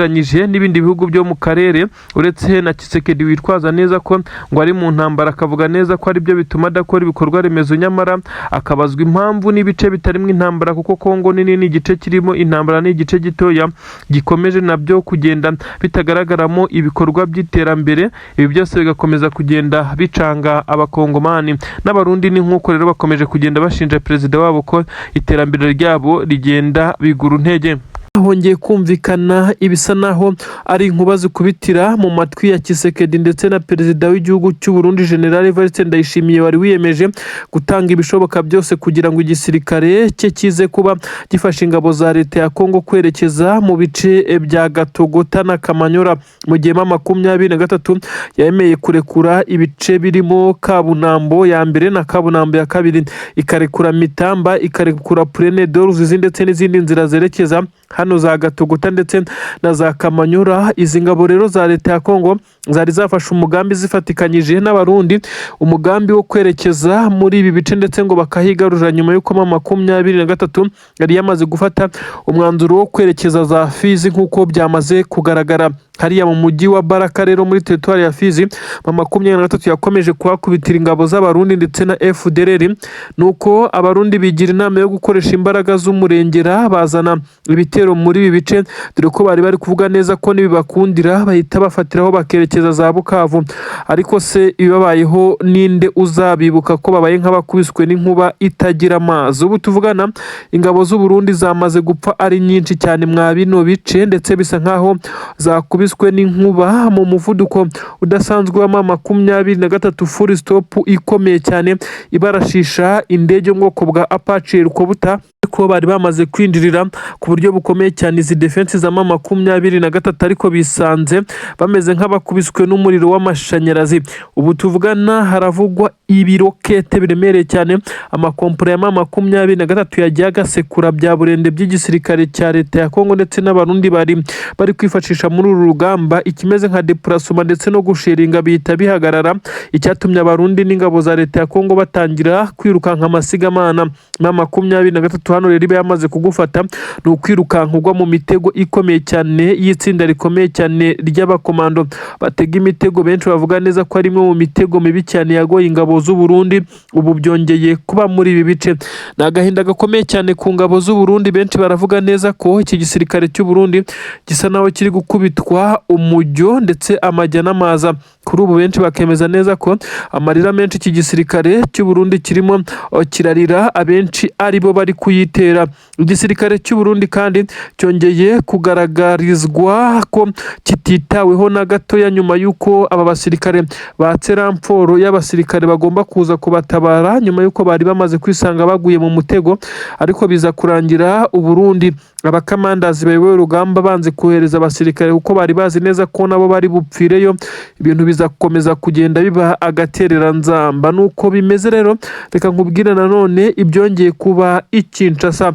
ugereranyije n'ibindi bihugu byo mu karere, uretse na Tshisekedi witwaza neza ko ngo ari mu ntambara, akavuga neza ko ari byo bituma adakora ibikorwa remezo, nyamara akabazwa impamvu n'ibice bitarimo intambara, kuko Kongo nini ni igice kirimo intambara, ni igice gitoya gikomeje nabyo kugenda bitagaragaramo ibikorwa by'iterambere. Ibi byose bigakomeza kugenda bicanga abakongomani n'abarundi, ni nk'uko rero bakomeje kugenda bashinja perezida wabo ko iterambere ryabo rigenda bigura intege. Hongeye kumvikana ibisa naho ari inkuba zikubitira mu matwi ya Tshisekedi ndetse na perezida w'igihugu cy'u Burundi General Evariste Ndayishimiye wari wiyemeje gutanga ibishoboka byose kugira ngo igisirikare cye kize kuba gifasha ingabo za leta ya Kongo kwerekeza mu bice bya Gatogota na Kamanyora, mu gihe 23 yemeye kurekura ibice birimo Kabunambo ya mbere na Kabunambo ya kabiri, ikarekura Mitamba, ikarekura Plaine d'Oruzizi ndetse n'izindi nzira zerekeza hano za Gatogota ndetse na za Kamanyura. Izi ngabo rero za leta ya Kongo zari zafashe umugambi zifatikanyije n'abarundi, umugambi wo kwerekeza muri ibi bice ndetse ngo bakahigarurira nyuma y'uko 23 yari yamaze gufata umwanzuro wo kwerekeza za Fizi nk'uko byamaze kugaragara hariya mu mujyi wa Baraka. Rero muri territoire ya Fizi 23 yakomeje kuhakubitira ingabo z'abarundi ndetse na FDLR, nuko abarundi bigira inama yo gukoresha imbaraga z'umurengera bazana ibitero muri ibi bice, dore ko bari kuvuga neza ko nibibakundira bahita bafatiraho bakerekeza za Bukavu. Ariko se ibibabayeho ninde uzabibuka ko babaye nk'abakubiswe n'inkuba itagira amazi? Ubu tuvugana ingabo z'u Burundi zamaze gupfa ari nyinshi cyane mwa bino bice, ndetse bisa nkaho zakubiswe n'inkuba mu muvuduko udasanzwe wa 23 full stop ikomeye cyane, ibarashisha indege mu bwoko bwa Apache Helicopter ko bari bamaze kwinjirira ku buryo bukomeye cyane izi defense za 23, ariko bisanze bameze nk'abakubiswe n'umuriro w'amashanyarazi. Ubu tuvugana haravugwa ibirokete biremereye cyane, amakompora ya 23 yagiye agasekura bya burende by'igisirikare cya leta ya Kongo ndetse n'abarundi bari kwifashisha muri uru rugamba, ikimeze nka déplacement ndetse no gusheringa bihita bihagarara, icyatumye abarundi n'ingabo za leta ya Kongo batangira kwirukanka amasigamana. 23 hano rero yamaze kugufata ni ukwirukankugwa mu mitego ikomeye cyane y'itsinda rikomeye cyane ry'abakomando batega imitego. Benshi bavuga neza ko ari imwe mu mitego mibi cyane yagoye ingabo z'u Burundi, ubu byongeye kuba muri ibi bice. Ni agahinda gakomeye cyane ku ngabo z'u Burundi. Benshi baravuga neza ko iki gisirikare cy'u Burundi gisa naho kiri gukubitwa umujyo ndetse amajya n'amaza. Kuri ubu benshi bakemeza neza ko amarira menshi iki gisirikare cy'u Burundi kirimo kirarira, abenshi ari bo bari kuyitera. Igisirikare cy'u Burundi kandi cyongeye kugaragarizwa ko kititaweho na gatoya nyuma y'uko aba basirikare batse ramforo y'abasirikare bagomba kuza kubatabara nyuma y'uko bari bamaze kwisanga baguye mu mutego, ariko biza kurangira u Burundi abakamandazi bayoboye urugamba banze kohereza abasirikare kuko bari bazi neza ko nabo bari bupfireyo. Ibintu biza gukomeza kugenda biba agaterera nzamba. Nuko bimeze rero, reka nkubwire nanone ibyongeye kuba Kinshasa.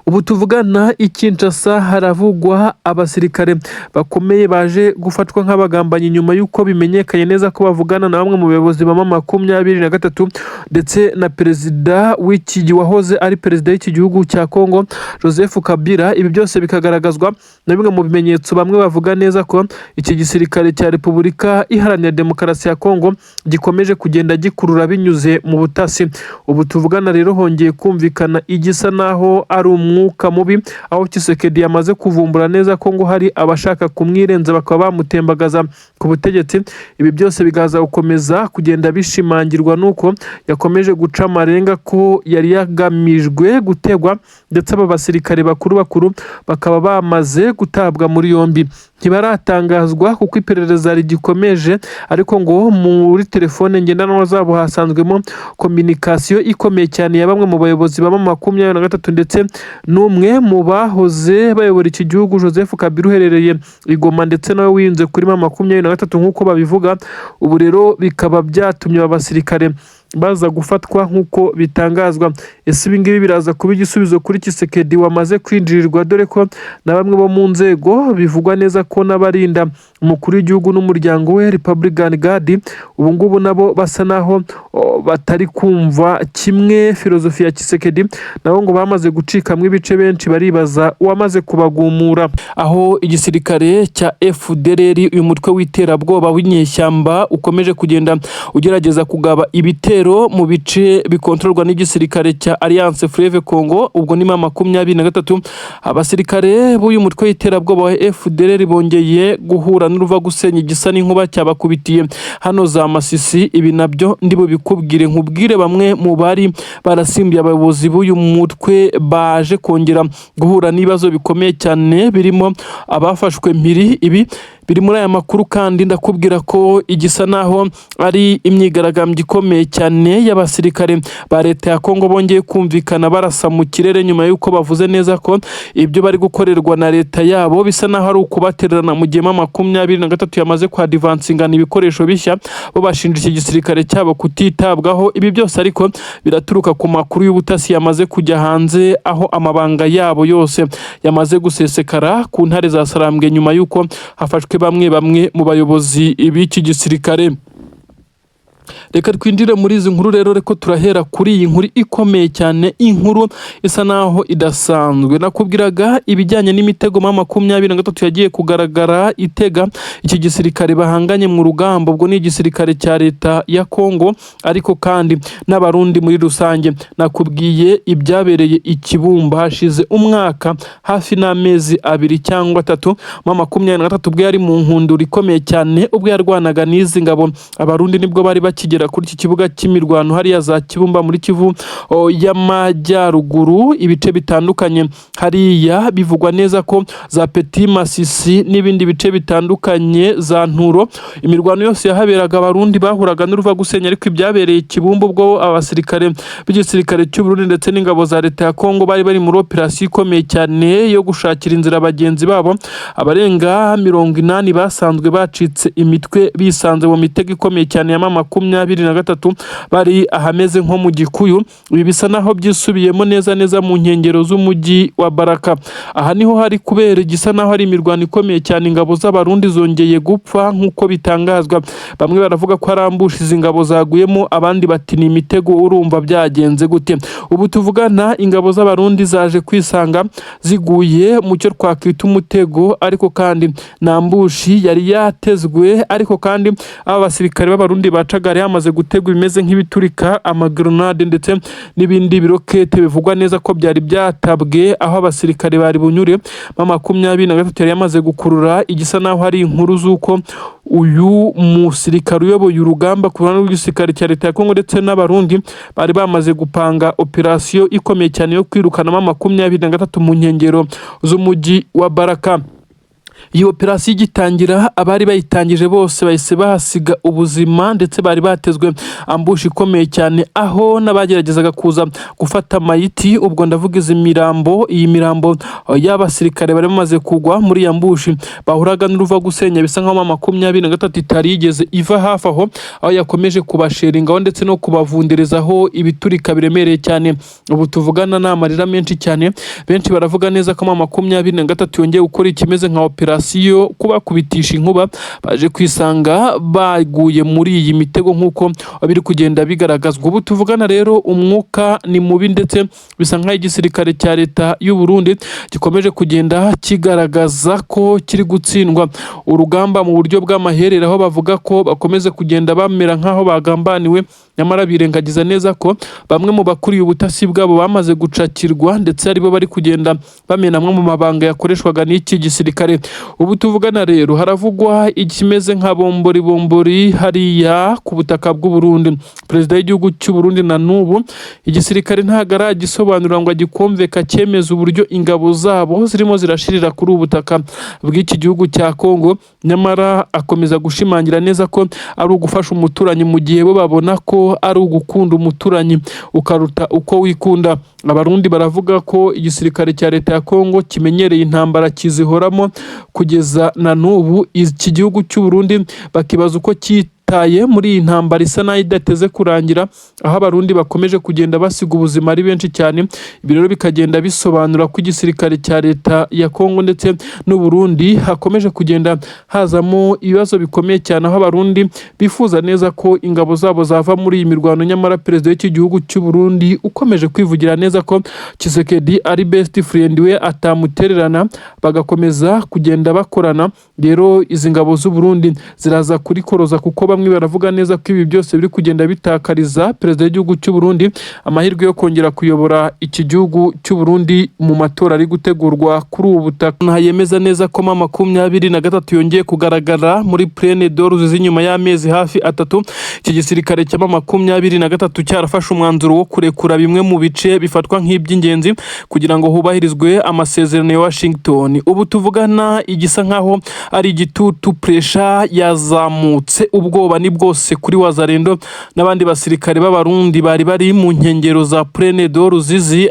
Ubu tuvugana Kinshasa haravugwa abasirikare bakomeye baje gufatwa nk'abagambanyi nyuma y'uko bimenyekanye neza ko bavugana na bamwe mu bayobozi ba 23 ndetse na perezida w'iki wahoze ari perezida w'iki gihugu cya Kongo Joseph Kabila. Ibi byose bikagaragazwa na bimwe mu bimenyetso bamwe bavuga neza ko iki gisirikare cya Repubulika Iharanira Demokarasi ya Kongo gikomeje kugenda gikurura binyuze mu butasi. Ubu tuvugana rero hongeye kumvikana igisa naho ari umwuka mubi, aho Tshisekedi yamaze kuvumbura neza ko ngo hari abashaka kumwirenza bakaba bamutembagaza ku butegetsi. Ibi byose bigaza gukomeza kugenda bishimangirwa nuko yakomeje guca amarenga ko yari yagamijwe gutegwa, ndetse aba basirikare bakuru bakaba bamaze gutabwa muri yombi. Ntibaratangazwa kuko iperereza rigikomeje, ariko ngo muri telefone ngendanwa zabo hasanzwemo communication ikomeye cyane ya bamwe mu bayobozi ba 23 ndetse n'umwe mu bahoze bayobora iki gihugu Joseph Kabila uherereye i Goma, ndetse nawe winze kuri 23 nk'uko babivuga. Ubu rero bikaba byatumye aba basirikare baza gufatwa nk'uko bitangazwa. Ese ibi ngibi biraza kuba igisubizo kuri Tshisekedi wamaze kwinjirirwa, dore ko na bamwe bo mu nzego bivugwa neza ko n'abarinda umukuru w'igihugu n'umuryango we Republican Guard ubu ngubu nabo basa naho batari kumva kimwe filozofi ya Tshisekedi, nabo ngo bamaze gucikamwe ibice, benshi baribaza uwamaze kubagumura. Aho igisirikare cya FDLR uyu mutwe w'iterabwoba w'inyeshyamba ukomeje kugenda ugerageza kugaba ibitero mu bice bikontororwa n'igisirikare cya Alliance Fleuve Congo, ubwo ni 23. Abasirikare b'uyu mutwe w'iterabwoba wa FDLR bongeye guhura n'uruva gusenya igisa n'inkuba cyabakubitiye hano za Masisi. Ibi nabyo ndibo bikubwire, nkubwire bamwe mu bari barasimbiye abayobozi b'uyu mutwe baje kongera guhura n'ibibazo bikomeye cyane, birimo abafashwe mpiri. Ibi biri muri aya makuru, kandi ndakubwira ko igisa naho ari imyigaragambyo ikomeye cyane y'abasirikare ba leta ya Kongo bongeye kumvikana barasa mu kirere nyuma y'uko bavuze neza ko ibyo bari gukorerwa na leta yabo bisa naho ari ukubatererana mu gihe 23 yamaze kwa advancingana ibikoresho bishya, bo bashinja iki gisirikare cyabo kutitabwaho. Ibi byose ariko biraturuka ku makuru y'ubutasi yamaze kujya hanze, aho amabanga yabo yose yamaze gusesekara ku ntare za Sarambwe nyuma y'uko hafashwe bamwe mu bayobozi b'iki gisirikare. Reka twinjire muri izi nkuru rero, reko turahera kuri iyi nkuru ikomeye cyane, inkuru isa naho idasanzwe. Nakubwiraga ibijyanye n'imitego 23 yagiye kugaragara itega iki gisirikare bahanganye mu rugamba, ubwo ni igisirikare cya leta ya Kongo ariko kandi n'abarundi muri rusange. Nakubwiye ibyabereye Ikibumba hashize umwaka hafi n'amezi 2 cyangwa 3, 23 ubwo yari mu nkundura ikomeye cyane, ubwo yarwanaga n'izi ngabo abarundi nibwo bari bakigera kuri iki kibuga cy'imirwano hariya za Kibumba muri Kivu y'Amajyaruguru. Ibice bitandukanye hariya bivugwa neza ko za Petit Masisi n'ibindi bice bitandukanye za Nturo, imirwano yose yahaberaga abarundi bahuraga n'uruva gusenya. Ariko ibyabereye Kibumba ubwo abasirikare b'igisirikare cy'u Burundi ndetse n'ingabo za leta ya Kongo bari muri operasiyo ikomeye cyane yo gushakira inzira abagenzi babo, abarenga 80 basanzwe bacitse imitwe bisanze mu mitego ikomeye cyane ya 23 bari ahameze nko mu Gikuyu. Ibi bisa naho byisubiyemo neza mu nkengero z'umujyi wa Baraka. Aha niho hari kubera igisa naho hari imirwano ikomeye cyane, ingabo z'abarundi zongeye gupfa nk'uko bitangazwa. Bamwe baravuga ko arambushi izi ngabo zaguyemo, abandi bati ni imitego. Urumva byagenze gute? Ubu tuvugana ingabo z'abarundi zaje kwisanga ziguye mu cyo twakwita umutego, ariko kandi nambushi yari yatezwe, ariko kandi aba basirikare b'abarundi bacagari hamaze gutegwa bimeze nk'ibiturika, amagrenade ndetse n'ibindi birokete bivugwa neza ko byari byatabwe aho abasirikare bari bunyure. 23 yari yamaze gukurura igisa naho hari inkuru z'uko uyu musirikare uyoboye urugamba ku ruhande rw'igisirikare cya leta ya Kongo ndetse n'abarundi bari bamaze gupanga operasiyo ikomeye cyane yo kwirukana 23 mu nkengero z'umujyi wa Baraka. Iyi operasiyo igitangira, abari bayitangije bose bahise bahasiga ubuzima, ndetse bari batezwe ambushi ikomeye cyane, aho n'abageragezaga kuza gufata amayiti, ubwo ndavuga izi mirambo, iyi mirambo y'abasirikare bari bamaze kugwa muri ambushi bahuraga n'uruva gusenya. Bisa nkaho 23 itari yigeze iva hafi aho yakomeje kubasheringaho ndetse no kubavunderezaho ibiturika biremereye cyane. Ubu tuvugana n'amarira menshi cyane, benshi baravuga neza ko 23 yongeye gukora ikimeze nka operasiyo kubakubitisha inkuba, baje kwisanga baguye muri iyi mitego nk'uko biri kugenda bigaragazwa. Ubu tuvugana rero umwuka ni mubi, ndetse bisa nkaho igisirikare cya leta y'u Burundi gikomeje kugenda kigaragaza ko kiri gutsindwa urugamba mu buryo bw'amaherere, aho bavuga ko bakomeze kugenda bamera nkaho bagambaniwe, nyamara birengagiza neza ko bamwe mu bakuriye ubutasi bwabo bamaze gucakirwa, ndetse aribo bari kugenda bamenamwe mu mabanga yakoreshwaga n'iki gisirikare. Ubu tuvugana rero haravugwa ikimeze nka bombori hariya ku butaka bw'u Burundi. Perezida w'igihugu cy'u Burundi na n'ubu igisirikare ntago aragisobanura ngo agikomveka cyemeza uburyo ingabo zabo zirimo zirashirira kuri ubutaka bw'iki gihugu cya Kongo, nyamara akomeza gushimangira neza ko ari ugufasha umuturanyi mu gihe bo babona ko ari ugukunda umuturanyi ukaruta uko wikunda. Abarundi baravuga ko igisirikare cya leta ya Kongo kimenyereye intambara kizihoramo kugeza na n'ubu. Iki gihugu cy'u Burundi bakibaza uko bitaye muri iyi ntambara isa naho idateze kurangira, aho abarundi bakomeje kugenda basiga ubuzima ari benshi cyane. Ibi rero bikagenda bisobanura ko igisirikare cya leta ya Kongo ndetse n'u Burundi hakomeje kugenda hazamo ibibazo bikomeye cyane, aho abarundi bifuza neza ko ingabo zabo zava muri iyi mirwano, nyamara perezida w'iki gihugu cy'u Burundi ukomeje kwivugira neza ko Tshisekedi ari best friend we atamutererana, bagakomeza kugenda bakorana. Rero izi ngabo z'u Burundi ziraza kurikoroza, kuko bamwe baravuga neza ko ibi byose biri kugenda bitakariza perezida w'igihugu cy'u Burundi amahirwe yo kongera kuyobora iki gihugu cy'u Burundi mu matora ari gutegurwa kuri ubu butaka. Yemeza neza ko M23 yongeye kugaragara muri Plaine d'Or inyuma y'amezi hafi atatu. Iki gisirikare cya M23 cyarafashe umwanzuro wo kurekura bimwe mu bice bifatwa nk'iby'ingenzi kugira ngo hubahirizwe amasezerano ya Washington. Ubu tuvugana igisa nkaho ari igitutu, pressure yazamutse, ubwoba ni bwose kuri Wazalendo n'abandi basirikare b'abarundi bari mu nkengero za Plaine d'Or.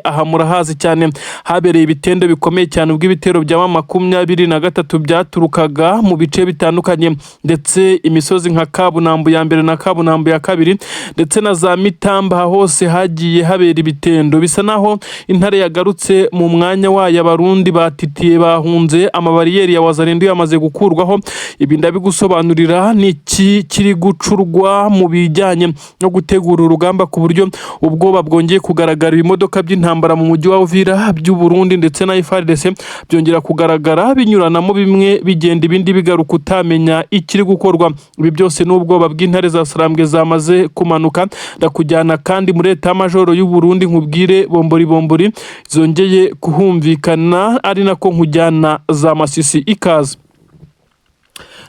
Aha murahazi cyane, habereye ibitendo bikomeye cyane ubw'ibitero bya M23 byaturukaga mu bice bitandukanye, ndetse imisozi nka Kabunambo ya mbere na Kabunambo ya kabiri ndetse na za Mitamba hose hagiye habera ibitendo. Bisa naho intare yagarutse mu mwanya wayo, abarundi batitiye bahunze, amabariyeri ya Wazalendo yamaze gukurwaho. Ibi ndabigusobanurira n'iki kiri gucurwa mu bijyanye no gutegura urugamba, ku buryo ubwoba bwongeye kugaragara. Ibimodoka by'intambara mu mujyi wa Uvira by'u Burundi ndetse na FARDC byongera kugaragara binyuranamo, bimwe bigenda ibindi bigaruka, utamenya ikiri gukorwa. Ibi byose n'ubwoba bw'intare za Sarambwe zamaze kumanuka. Ndakujyana kandi muri leta majoro y'u Burundi nkubwire bombori zongeye kuhumvikana, ari nako nkujyana za Masisi. Ikaze.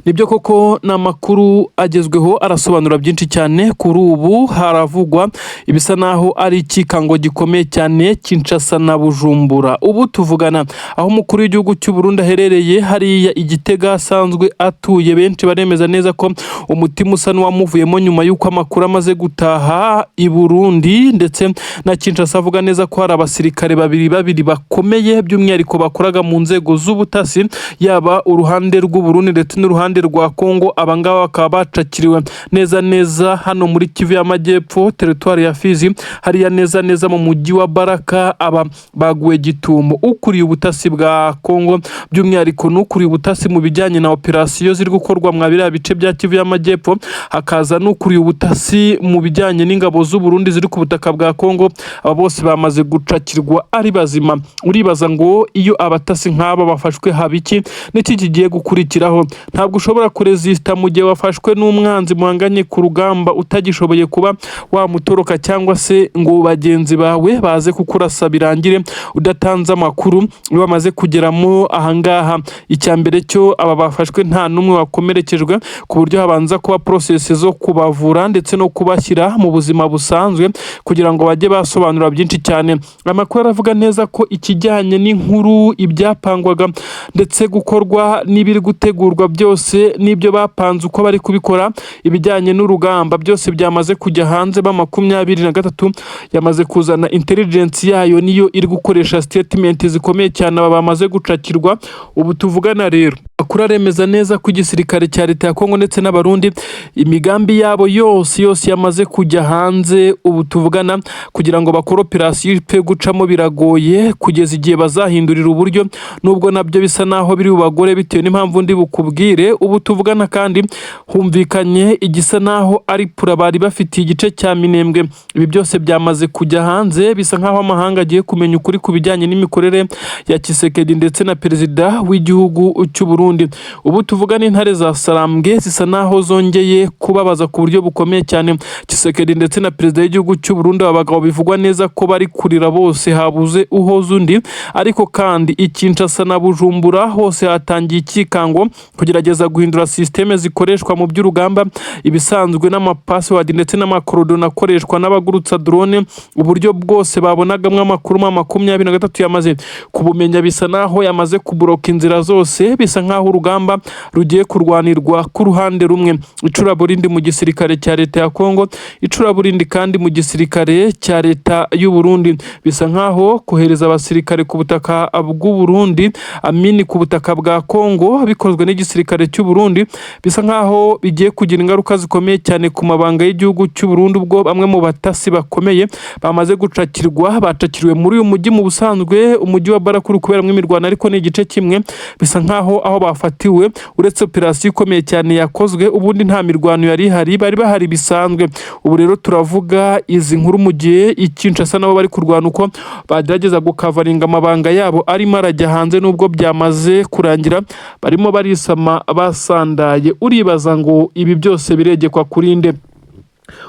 Nibyo koko n'amakuru agezweho arasobanura byinshi cyane. Kuri ubu haravugwa ibisa naho ari ikikango gikomeye cyane Kinshasa na Bujumbura. Ubu tuvugana aho umukuru w'igihugu cy'u Burundi aherereye hariya Igitega asanzwe atuye. Benshi baremeza neza ko umutima usa n'uwamuvuyemo nyuma y'uko amakuru amaze gutaha i Burundi, ndetse na Kinshasa avuga neza ko hari abasirikare babiri bakomeye by'umwihariko bakoraga mu nzego z'ubutasi, yaba uruhande rw'u Burundi ndetse n'uruhande rwa Kongo. Abangaba bakaba bacakiriwe neza hano muri Kivu y'Amajyepfo, teritwari ya Fizi, hariya neza mu mujyi wa Baraka. Aba baguwe gitumo. Ukuriye ubutasi bwa Kongo by'umwihariko n'ukuriye ubutasi mu bijyanye na operasiyo ziri gukorwa mwa biriya bice bya Kivu y'Amajyepfo, hakaza n'ukuriye ubutasi mu bijyanye n'ingabo z'u Burundi ziri ku butaka bwa Kongo. Aba bose bamaze gucakirwa ari bazima. Uribaza ngo iyo abatasi nk'aba bafashwe habiki n'iki kigiye gukurikiraho? Ntabwo ushobora kuresista mu gihe wafashwe n'umwanzi muhanganye ku rugamba utagishoboye kuba wamutoroka, cyangwa se ngo bagenzi bawe baze kukurasa birangire udatanze amakuru. Iyo bamaze kugeramo ahangaha, icya mbere cyo aba bafashwe nta numwe wakomerekejwe, ku buryo habanza kuba process zo kubavura ndetse no kubashyira mu buzima busanzwe kugira ngo bajye basobanura byinshi cyane. Amakuru aravuga neza ko ikijyanye n'inkuru, ibyapangwaga ndetse gukorwa n'ibiri gutegurwa byose n'ibyo bapanze uko bari kubikora, ibijyanye n'urugamba byose byamaze kujya hanze. M23 yamaze kuzana intelligence yayo, niyo iri gukoresha statement zikomeye cyane aba bamaze gucakirwa. Ubu tuvugana rero akura remeza neza ko igisirikare cya leta ya Kongo ndetse n'abarundi imigambi yabo yose yamaze kujya hanze. Ubu tuvugana kugira ngo bakore operasiyo ipe gucamo biragoye, kugeza igihe bazahindurira uburyo, nubwo nabyo bisa naho biri bubagore bitewe n'impamvu ndi bukubwire. Ubu tuvugana kandi humvikanye igisa naho ari pura bari bafitiye igice cya Minembwe. Ibi byose byamaze kujya hanze, bisa nkaho amahanga agiye kumenya ukuri ku bijyanye n'imikorere ya Tshisekedi ndetse na perezida w'igihugu cy'u Burundi. Ubu tuvugana intare za Sarambwe zisa naho zongeye kubabaza ku buryo bukomeye cyane Tshisekedi ndetse na perezida w'igihugu cy'u Burundi. Abagabo bivugwa neza ko bari kurira bose, habuze uhoza undi. Ariko kandi Kinshasa na Bujumbura hose hatangiye ikikango kugerageza guhindura systeme zikoreshwa mu by'urugamba, ibisanzwe n'amapassword ndetse n'amakorodona akoreshwa n'abagurutsa drone. Uburyo bwose babonagamwe amakuru M23 yamaze kubumenya, bisa naho yamaze kubloka inzira zose. Bisa nkaho urugamba rugiye kurwanirwa ku ruhande rumwe. Icuraburindi mu gisirikare cya leta ya Kongo, icuraburindi kandi mu gisirikare cya leta y'u Burundi. Bisa nkaho kohereza abasirikare ku butaka bw'u Burundi, amini ku butaka bwa Kongo, bikozwe n'igisirikare cy'u Burundi bisa nkaho bigiye kugira ingaruka zikomeye cyane ku mabanga y'igihugu cy'u Burundi, ubwo bamwe mu batasi bakomeye bamaze gucakirwa, bacakiriwe muri uyu mujyi. Mu busanzwe umujyi wa Barakuru kuberamo imirwano, ariko ni igice kimwe, bisa nkaho aho bafatiwe uretse operasiyo ikomeye cyane yakozwe, ubundi nta mirwano yari ihari, bari bahari bisanzwe. Ubu rero turavuga izi nkuru mu gihe Kinshasa nabo bari kurwana uko bagerageza gukavaringa amabanga yabo arimo arajya hanze, nubwo byamaze kurangira barimo barisama basandaye. Uribaza ngo ibi byose biregekwa kuri nde?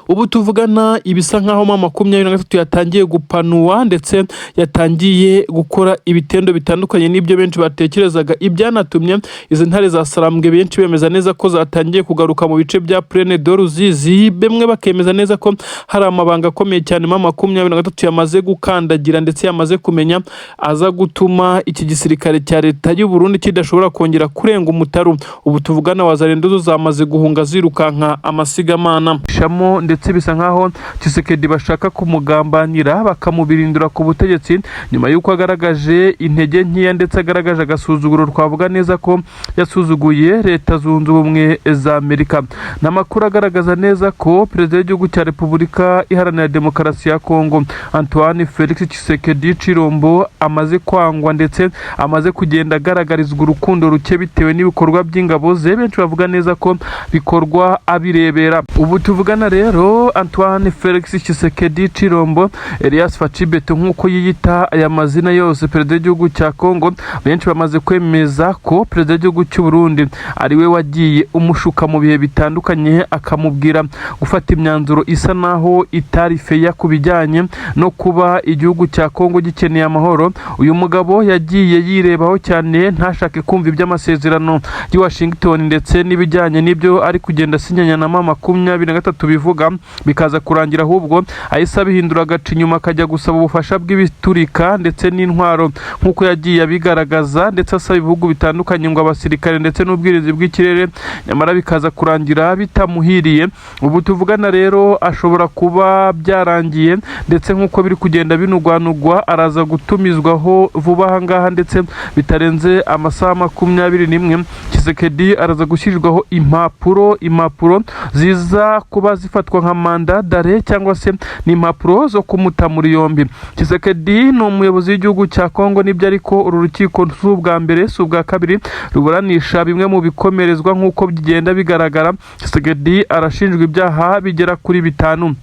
Ubu tuvugana ibisa nkaho 23 yatangiye gupanuwa ndetse yatangiye gukora ibitendo bitandukanye n'ibyo benshi batekerezaga, ibyanatumye izi ntare za Sarambwe benshi bemeza neza ko zatangiye kugaruka mu bice bya Plaine de Ruzizi, bemwe bakemeza neza ko hari amabanga akomeye cyane 23 yamaze gukandagira ndetse yamaze kumenya, aza gutuma iki gisirikare cya leta y'u Burundi kidashobora kongera kurenga umutaru. Ubu tuvugana Wazalendo zamaze guhunga zirukanka amasigamana shamo, ndetse bisa nkaho Tshisekedi bashaka kumugambanira bakamubirindura ku butegetsi nyuma y'uko agaragaje intege nkeya ndetse agaragaje agasuzuguro. Twavuga neza ko yasuzuguye Leta Zunze Ubumwe za Amerika. N'amakuru agaragaza neza ko perezida w'igihugu cya Repubulika Iharanira Demokarasi ya Kongo Antoine Felix Tshisekedi Chilombo amaze kwangwa ndetse amaze kugenda agaragarizwa urukundo ruke bitewe n'ibikorwa by'ingabo ze, benshi bavuga neza ko bikorwa abirebera. Ubu tuvugana rero Antoine Felix Tshisekedi Chilombo Elias Fachibeto nk'uko yiyita aya mazina yose, perezida w'igihugu cya Kongo, benshi bamaze kwemeza ko perezida w'igihugu cy'u Burundi ari we wagiye umushuka mu bihe bitandukanye, akamubwira gufata imyanzuro isa naho itari feya ku bijyanye no kuba igihugu cya Kongo gikeneye amahoro. Uyu mugabo yagiye yirebaho cyane, ntashake kumva iby'amasezerano y'I Washington ndetse n'ibijyanye n'ibyo ari kugenda asinyanya na 23 bivuga, bikaza kurangira ahubwo ahise abihindura agaca inyuma akajya gusaba ubufasha bw'ibiturika ndetse n'intwaro nk'uko yagiye abigaragaza, ndetse asaba ibihugu bitandukanye ngo abasirikare ndetse n'ubwirinzi bw'ikirere, nyamara bikaza kurangira bitamuhiriye. Ubu tuvugana rero ashobora kuba byarangiye ndetse nk'uko biri kugenda binugwanugwa araza gutumizwaho vuba aha ngaha ndetse bitarenze amasaha 21. Tshisekedi araza gushyirirwaho impapuro ziza kuba zifatwa nka manda dare cyangwa se ni impapuro zo kumuta muri yombi. Tshisekedi ni umuyobozi w'igihugu cya Kongo nibyo, ariko uru rukiko si ubwa mbere si ubwa kabiri ruburanisha bimwe mu bikomerezwa nk'uko bigenda bigaragara. Tshisekedi arashinjwa ibyaha bigera kuri 5.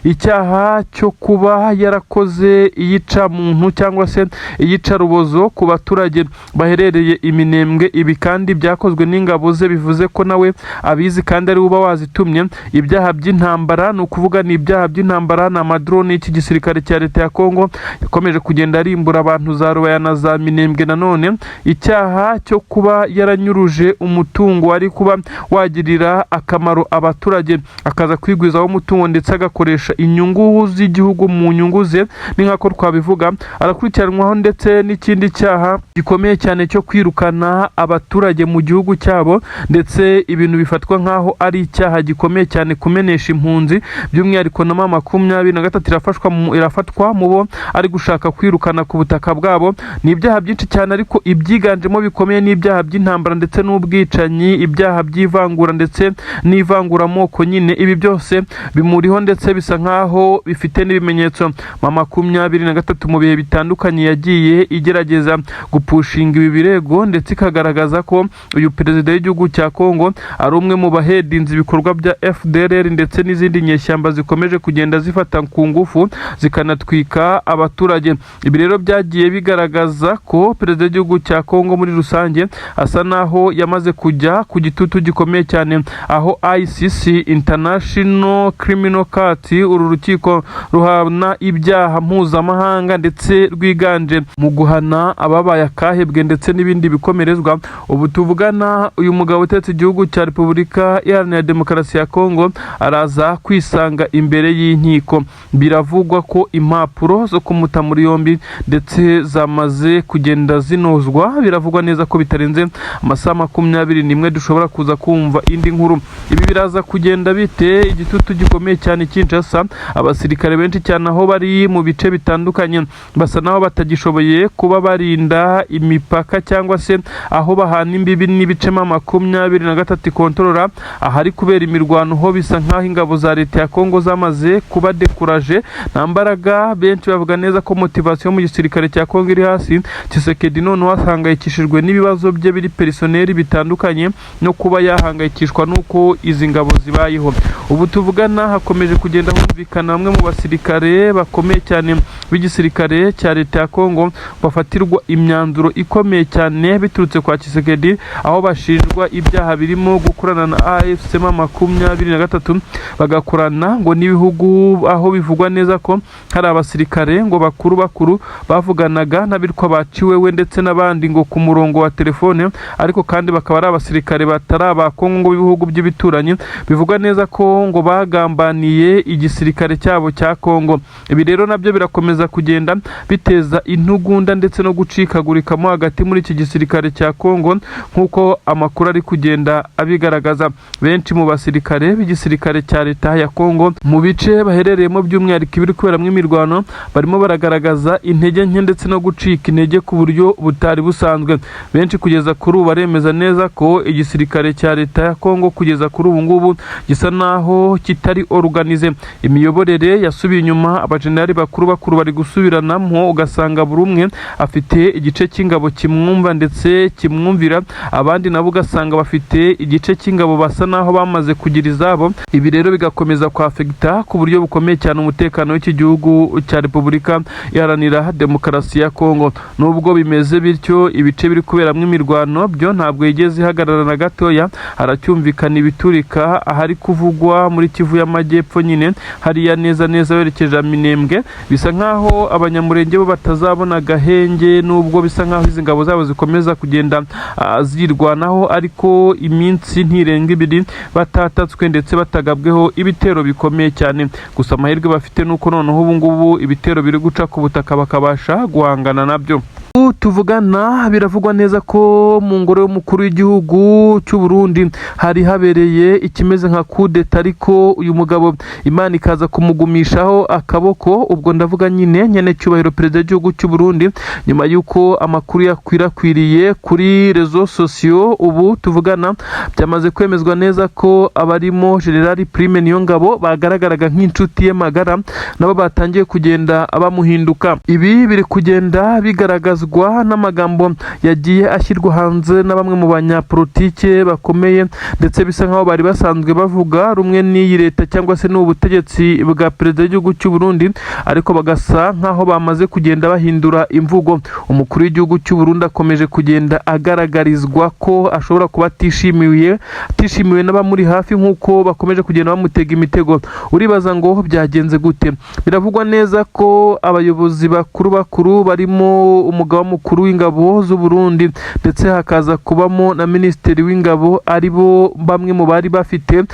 Icyaha cyo kuba yarakoze iyica muntu cyangwa se iyica rubozo ku baturage baherereye Iminembwe, ibi kandi byakozwe n'ingabo ze, bivuze ko nawe abizi kandi ari uba wazitumye. Ibyaha by'intambara, ni ukuvuga ni ibyaha by'intambara na amadrone y'iki gisirikare cya leta ya Kongo yakomeje kugenda arimbura abantu za Rubaya na za Minembwe. Nanone icyaha cyo kuba yaranyuruje umutungo ari kuba wagirira akamaro abaturage, akaza kwigwizaho umutungo ndetse agakoresha inyungu z'igihugu mu nyungu ze, ni nk'ako twabivuga. Arakurikiranwaho ndetse n'ikindi cyaha gikomeye cyane cyo kwirukana abaturage mu gihugu cyabo, ndetse ibintu bifatwa nk'aho ari icyaha gikomeye cyane kumenesha impunzi, by'umwihariko na 23 irafatwa mu bo ari gushaka kwirukana ku butaka bwabo. Ni ibyaha byinshi cyane, ariko ibyiganjemo bikomeye ni ibyaha by'intambara ndetse n'ubwicanyi, ibyaha by'ivangura ndetse n'ivanguramoko nyine. Ibi byose bimuriho ndetse bisa nkaho bifite n'ibimenyetso. 23 mu bihe bitandukanye yagiye igerageza gupushinga ibi birego ndetse ikagaragaza ko uyu perezida w'igihugu cya Kongo ari umwe mu bahedinze ibikorwa bya FDLR ndetse n'izindi nyeshyamba zikomeje kugenda zifata ku ngufu zikanatwika abaturage. Ibi rero byagiye bigaragaza ko perezida w'igihugu cya Kongo muri rusange asa naho yamaze kujya ku gitutu gikomeye cyane, aho ICC International Criminal Court, uru rukiko ruhana ibyaha mpuzamahanga ndetse rwiganje mu guhana ababaye akahebwe ndetse n'ibindi bikomerezwa. Ubu tuvugana uyu mugabo utetse igihugu cya Repubulika Iharanira Demokarasi ya Kongo araza kwisanga imbere y'inkiko. Biravugwa ko impapuro zo kumuta muri yombi ndetse zamaze kugenda zinozwa. Biravugwa neza ko bitarenze amasaha 21 dushobora kuza kumva indi nkuru. Ibi biraza kugenda bite igitutu gikomeye cyane Kinshasa. Abasirikare benshi cyane aho bari mu bice bitandukanye basa naho batagishoboye kuba barinda imipaka cyangwa se aho bahana imbibi n'ibice 23 kontrola. Ahari kubera imirwano ho bisa nkaho ingabo za leta ya Kongo zamaze kuba dekuraje. Nta mbaraga, benshi bavuga neza ko motivation mu gisirikare cya Kongo iri hasi. Tshisekedi none wasangayikishijwe n'ibibazo bye biri personnel bitandukanye no kuba yahangayikishwa nuko izi ngabo zibayeho. Ubu tuvugana hakomeje kugenda humvikana bamwe mu basirikare bakomeye cyane b'igisirikare cya leta ya Kongo bafatirwa imyanzuro ikomeye cyane biturutse kwa Tshisekedi, aho bashinjwa ibyaha birimo gukorana na AFC 23 bagakorana ngo n'ibihugu, aho bivugwa neza ko hari abasirikare ngo bakuru bavuganaga n'abitwa baciwewe ndetse n'abandi ngo ku murongo wa telefone, ariko kandi bakaba ari abasirikare batari aba Kongo ngo ibihugu by'ibituranyi. Bivugwa neza ko ngo bagambaniye igisirikare cyabo cya Kongo. Ibi rero nabyo birakomeza kugenda biteza intugunda ndetse no gucikagurikamo hagati muri iki gisirikare cya Kongo nk'uko amakuru ari kugenda abigaragaza. Benshi mu basirikare b'igisirikare cya leta ya Kongo mu bice baherereyemo by'umwihariko ibiri kuberamo imirwano barimo baragaragaza intege nke ndetse no gucika intege ku buryo butari busanzwe. Benshi kugeza kuri ubu baremeza neza ko igisirikare cya leta ya Kongo kugeza kuri ubu ngubu gisa naho kitari organize. Imiyoborere yasubiye inyuma, abajenerali bakuru bari gusubiranamo, ugasanga buri umwe afite igice cy'ingabo kimwumva ndetse kimwumvira, abandi nabo ugasanga bafite igice cy'ingabo basa naho bamaze kugira izabo. Ibi rero bigakomeza kwafekta ku buryo bukomeye cyane umutekano w'iki gihugu cya Repubulika Iharanira Demokarasi ya Kongo. Nubwo bimeze bityo, ibice biri kuberamo imirwano byo ntabwo yigeze ihagarara na gatoya. Haracyumvikana ibiturika ahari kuvugwa muri Kivu y'Amajyepfo nyine hariya neza werekeje Minembwe. Bisa nkaho abanyamurenge bo batazabona gahenge, nubwo bisa nkaho izi ngabo zabo zikomeza kugenda zirwanaho, ariko iminsi ntirenga 2 batatatswe ndetse batagabweho ibitero bikomeye cyane. Gusa amahirwe bafite nuko noneho ubu ngubu ibitero biri guca ku butaka bakabasha guhangana nabyo. Tuvugana biravugwa neza ko mu ngoro y'umukuru w'igihugu cy'u Burundi hari habereye ikimeze nka kudeta, ariko uyu mugabo Imana ikaza kumugumishaho akaboko. Ubwo ndavuga nyene cyubahiro perezida w'igihugu cy'u Burundi, nyuma yuko amakuru yakwirakwiriye kuri rezo sosiyo. Ubu tuvugana byamaze kwemezwa neza ko abarimo General Prime Niyongabo bagaragaraga nk'inshuti ye magara nabo batangiye kugenda abamuhinduka. Ibi biri kugenda bigaragaza n'amagambo yagiye ashyirwa hanze na bamwe mu banyapolitike bakomeye ndetse bisa nkaho bari basanzwe bavuga rumwe n'iyi leta cyangwa se n'ubutegetsi bwa perezida w'igihugu cy'u Burundi, ariko bagasa nkaho bamaze kugenda bahindura imvugo. Umukuru w'igihugu cy'u Burundi akomeje kugenda agaragarizwa ko ashobora kuba atishimiwe n'abamuri hafi nk'uko bakomeje kugenda bamutega imitego. Uribaza ngo byagenze gute? Biravugwa neza ko abayobozi bakuru barimo umugaba mukuru w'ingabo z'u Burundi ndetse hakaza kubamo na minisitiri w'ingabo, aribo bamwe mu bari bafite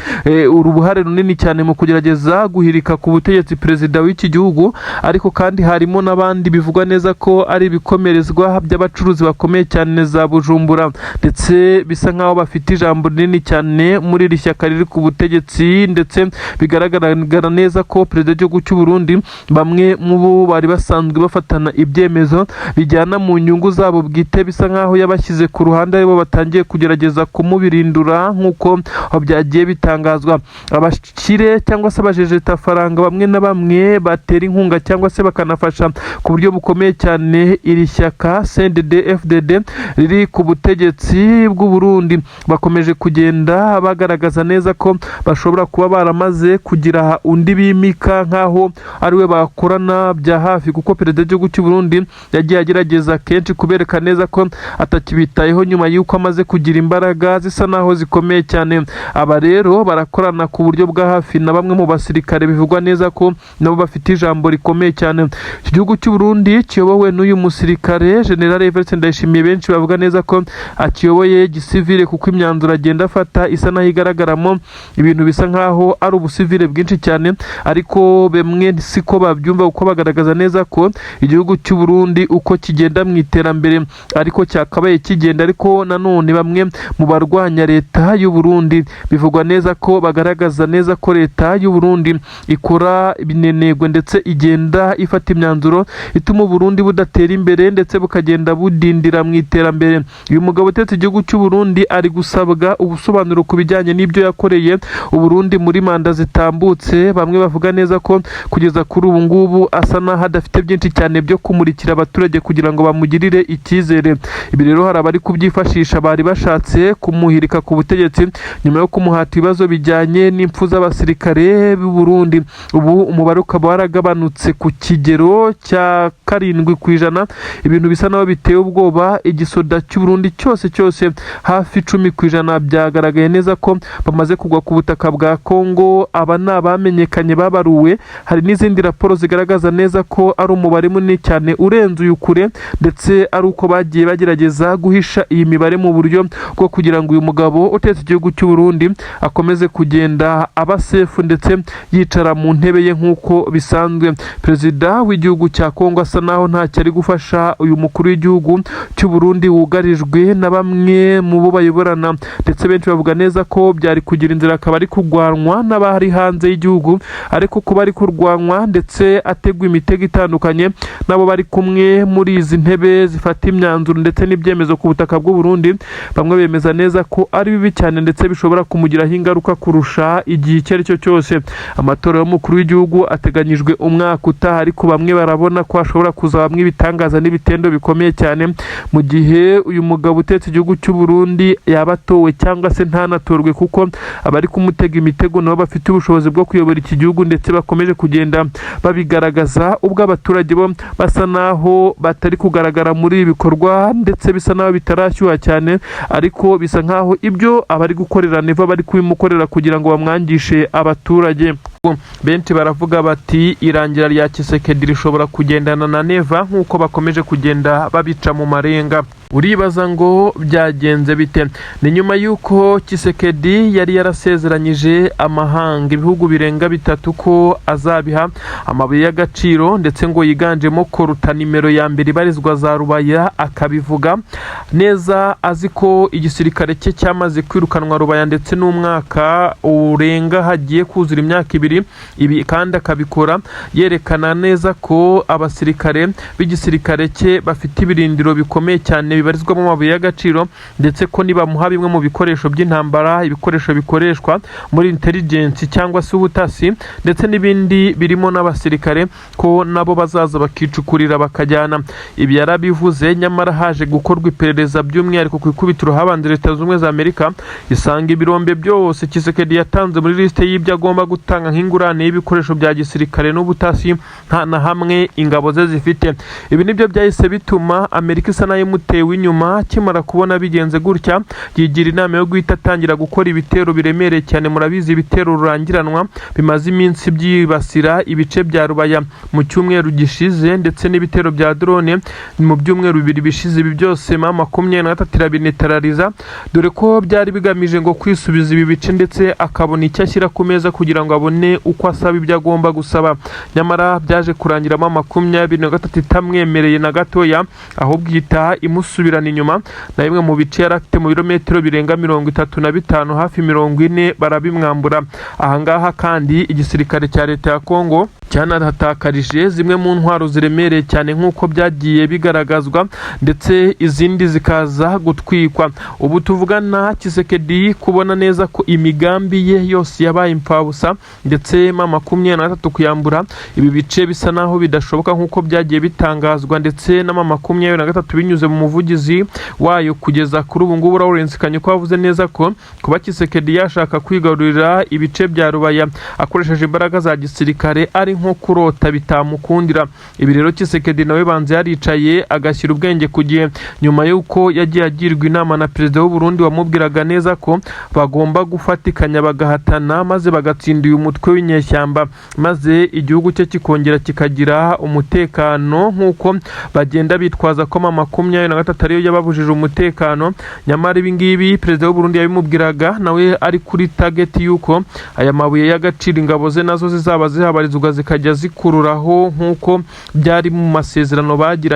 urubuhare runini cyane mu kugerageza guhirika ku butegetsi perezida w'iki gihugu, ariko kandi harimo n'abandi bivugwa neza ko ari ibikomerezwa by'abacuruzi bakomeye cyane za Bujumbura, ndetse bisa nkaho bafite ijambo rinini cyane muri iri shyaka riri ku butegetsi. Ndetse bigaragara neza ko perezida w'igihugu cy'u Burundi bamwe mu bo bari basanzwe bafatana ibyemezo bijyana mu nyungu zabo bwite, bisa nkaho yabashyize ku ruhande aribo batangiye kugerageza kumubirindura nk'uko byagiye bitangazwa. Abashire cyangwa se abajejeta faranga bamwe na bamwe batera inkunga cyangwa se bakanafasha ku buryo bukomeye cyane iri shyaka CNDD-FDD riri ku butegetsi bw'u Burundi, bakomeje kugenda bagaragaza neza ko bashobora kuba baramaze kugira undi bimika nkaho ariwe bakorana bya hafi, kuko perezida w'igihugu cy'u Burundi yagiye agerageza agerageza kenshi kubereka neza ko atakibitayeho nyuma y'uko amaze kugira imbaraga zisa naho zikomeye cyane. Aba rero barakorana ku buryo bwa hafi na bamwe mu basirikare bivugwa neza ko nabo bafite ijambo rikomeye cyane. Iki gihugu cy'u Burundi kiyobowe n'uyu musirikare General Evariste Ndayishimiye benshi bavuga neza ko akiyoboye gisivile, kuko imyanzuro agenda afata isa naho igaragaramo ibintu bisa nkaho ari ubusivile bwinshi cyane, ariko bemwe siko babyumva uko bagaragaza neza ko igihugu cy'u Burundi uko kigenda mu iterambere ariko cyakabaye kigenda, ariko nanone bamwe mu barwanya leta y'u Burundi bivugwa neza ko bagaragaza neza ko leta y'u Burundi ikora ibinenegwe ndetse igenda ifata imyanzuro ituma u Burundi budatera imbere ndetse bukagenda budindira mu iterambere. Uyu mugabo utetse igihugu cy'u Burundi ari gusabwa ubusobanuro ku bijyanye n'ibyo yakoreye u Burundi muri manda zitambutse. Bamwe bavuga neza ko kugeza kuri ubu ngubu asa naho adafite byinshi cyane byo kumurikira abaturage kugira ngo bamugirire icyizere. Ibi rero hari abari kubyifashisha, bari bashatse kumuhirika ku butegetsi nyuma yo kumuhata ibibazo bijyanye n'impfu z'abasirikare b'u Burundi. Ubu umubare ukaba waragabanutse ku kigero cya 7%. Ibintu bisa naho biteye ubwoba. Igisoda cy'u Burundi cyose hafi 10% byagaragaye neza ko bamaze kugwa ku butaka bwa Kongo. Aba ni abamenyekanye babaruwe. Hari n'izindi raporo zigaragaza neza ko ari umubare munini cyane urenze uyu kure, ndetse ari uko bagiye bagerageza guhisha iyi mibare mu buryo bwo kugira ngo uyu mugabo utetse igihugu cy'u Burundi akomeze kugenda aba safe ndetse yicara mu ntebe ye nk'uko bisanzwe. Perezida w'igihugu cya Kongo asa naho ntacyo ari gufasha uyu mukuru w'igihugu cy'u Burundi wugarijwe na bamwe mu bo bayoborana, ndetse benshi bavuga neza ko byari kugira inzira akaba ari kurwanwa n'abari hanze y'igihugu, ariko kuba ari kurwanwa ndetse ategwa imitego itandukanye nabo bari kumwe muri izi ntebe zifata imyanzuro ndetse n'ibyemezo ku butaka bw'u Burundi. Bamwe bemeza neza ko ari bibi cyane ndetse bishobora kumugiraho ingaruka kurusha igihe icyo ari cyo cyose. Amatora y'umukuru w'igihugu ateganyijwe umwaka utaha, ariko bamwe barabona ko hashobora kuzabamwo ibitangaza n'ibitendo bikomeye cyane mu gihe uyu mugabo utetse igihugu cy'u Burundi yaba atowe cyangwa se ntanatorwe, kuko abari kumutega imitego nabo bafite ubushobozi bwo kuyobora iki gihugu ndetse bakomeje kugenda babigaragaza, ubwo abaturage bo basa naho batari kugaragara muri ibi bikorwa ndetse bisa naho bitarashyuha cyane, ariko bisa nkaho ibyo abari gukorera Neva bari kubimukorera kugira ngo bamwangishe abaturage. Benshi baravuga bati irangira rya Tshisekedi rishobora kugendana na Neva nk'uko bakomeje kugenda babica mu marenga. Uribaza ngo byagenze bite? Ni nyuma y'uko Tshisekedi yari yarasezeranyije amahanga ibihugu birenga 3 ko azabiha amabuye y'agaciro, ndetse ngo yiganjemo koruta nimero ya mbere ibarizwa za Rubaya. Akabivuga neza azi ko igisirikare cye cyamaze kwirukanwa Rubaya ndetse n'umwaka urenga hagiye kuzura imyaka 2. Ibi kandi akabikora yerekana neza ko abasirikare b'igisirikare cye bafite ibirindiro bikomeye cyane bibarizwamo amabuye y'agaciro, ndetse ko nibamuha bimwe mu bikoresho by'intambara, ibikoresho bikoreshwa muri intelligence cyangwa se ubutasi, ndetse n'ibindi birimo n'abasirikare ko nabo bazaza bakicukurira bakajyana. Ibi yarabivuze, nyamara haje gukorwa iperereza by'umwihariko ku ikubitiro habanje Leta Zunze Ubumwe za Amerika isanga ibirombe byose Tshisekedi yatanze muri liste y'ibyo agomba gutanga nk'ingurane y'ibikoresho bya gisirikare n'ubutasi nta na hamwe ingabo ze zifite. Ibi nibyo byahise bituma Amerika isa nayo imutewe inyuma. Kimara kubona bigenze gutya, yigira inama yo guhita atangira gukora ibitero biremereye cyane. Murabizi ibitero rurangiranwa bimaze iminsi byibasira ibice bya Rubaya mu cyumweru gishize, ndetse n'ibitero bya drone mu byumweru 2 bishize. Ibi byose M23 irabinetarariza, dore ko byari bigamije ngo kwisubiza ibi bice ndetse akabona icyo ashyira ku meza kugira ngo abone uko asaba ibyo agomba gusaba. Nyamara byaje kurangiramo M23 itamwemereye na gatoya, ahubwo ihita imusubirana inyuma na bimwe mu bice yari afite mu birometero birenga 35 hafi 40 barabimwambura. Ahangaha kandi igisirikare cya leta ya Kongo cyanahatakarije zimwe mu ntwaro ziremereye cyane nk'uko byagiye bigaragazwa, ndetse izindi zikaza gutwikwa. Ubu tuvugana Tshisekedi kubona neza ko imigambi ye yose yabaye impfabusa, ndetse M23 kuyambura ibi bice bisa naho bidashoboka nk'uko byagiye bitangazwa, ndetse na M23 binyuze mu muvugizi wayo kugeza kuri ubu ngubu Lawrence Kanyuka wavuze neza ko kuba Tshisekedi yashaka kwigarurira ibice bya Rubaya akoresheje imbaraga za gisirikare ari nko kurota bitamukundira. Ibi rero Tshisekedi nawe banze yaricaye agashyira ubwenge ku gihe nyuma y'uko yagiye agirwa inama na perezida w'u Burundi wamubwiraga neza ko bagomba gufatikanya bagahatana maze bagatsinda uyu mutwe w'inyeshyamba maze igihugu cye kikongera kikagira umutekano nk'uko bagenda bitwaza ko M23 ariyo yababujije umutekano. Nyamara ibi ngibi perezida w'u Burundi yabimubwiraga nawe ari kuri target y'uko aya mabuye y'agaciro ingabo ze nazo zizaba zihabarizwa zikajya zikururaho nk'uko byari mu masezerano bagiranye.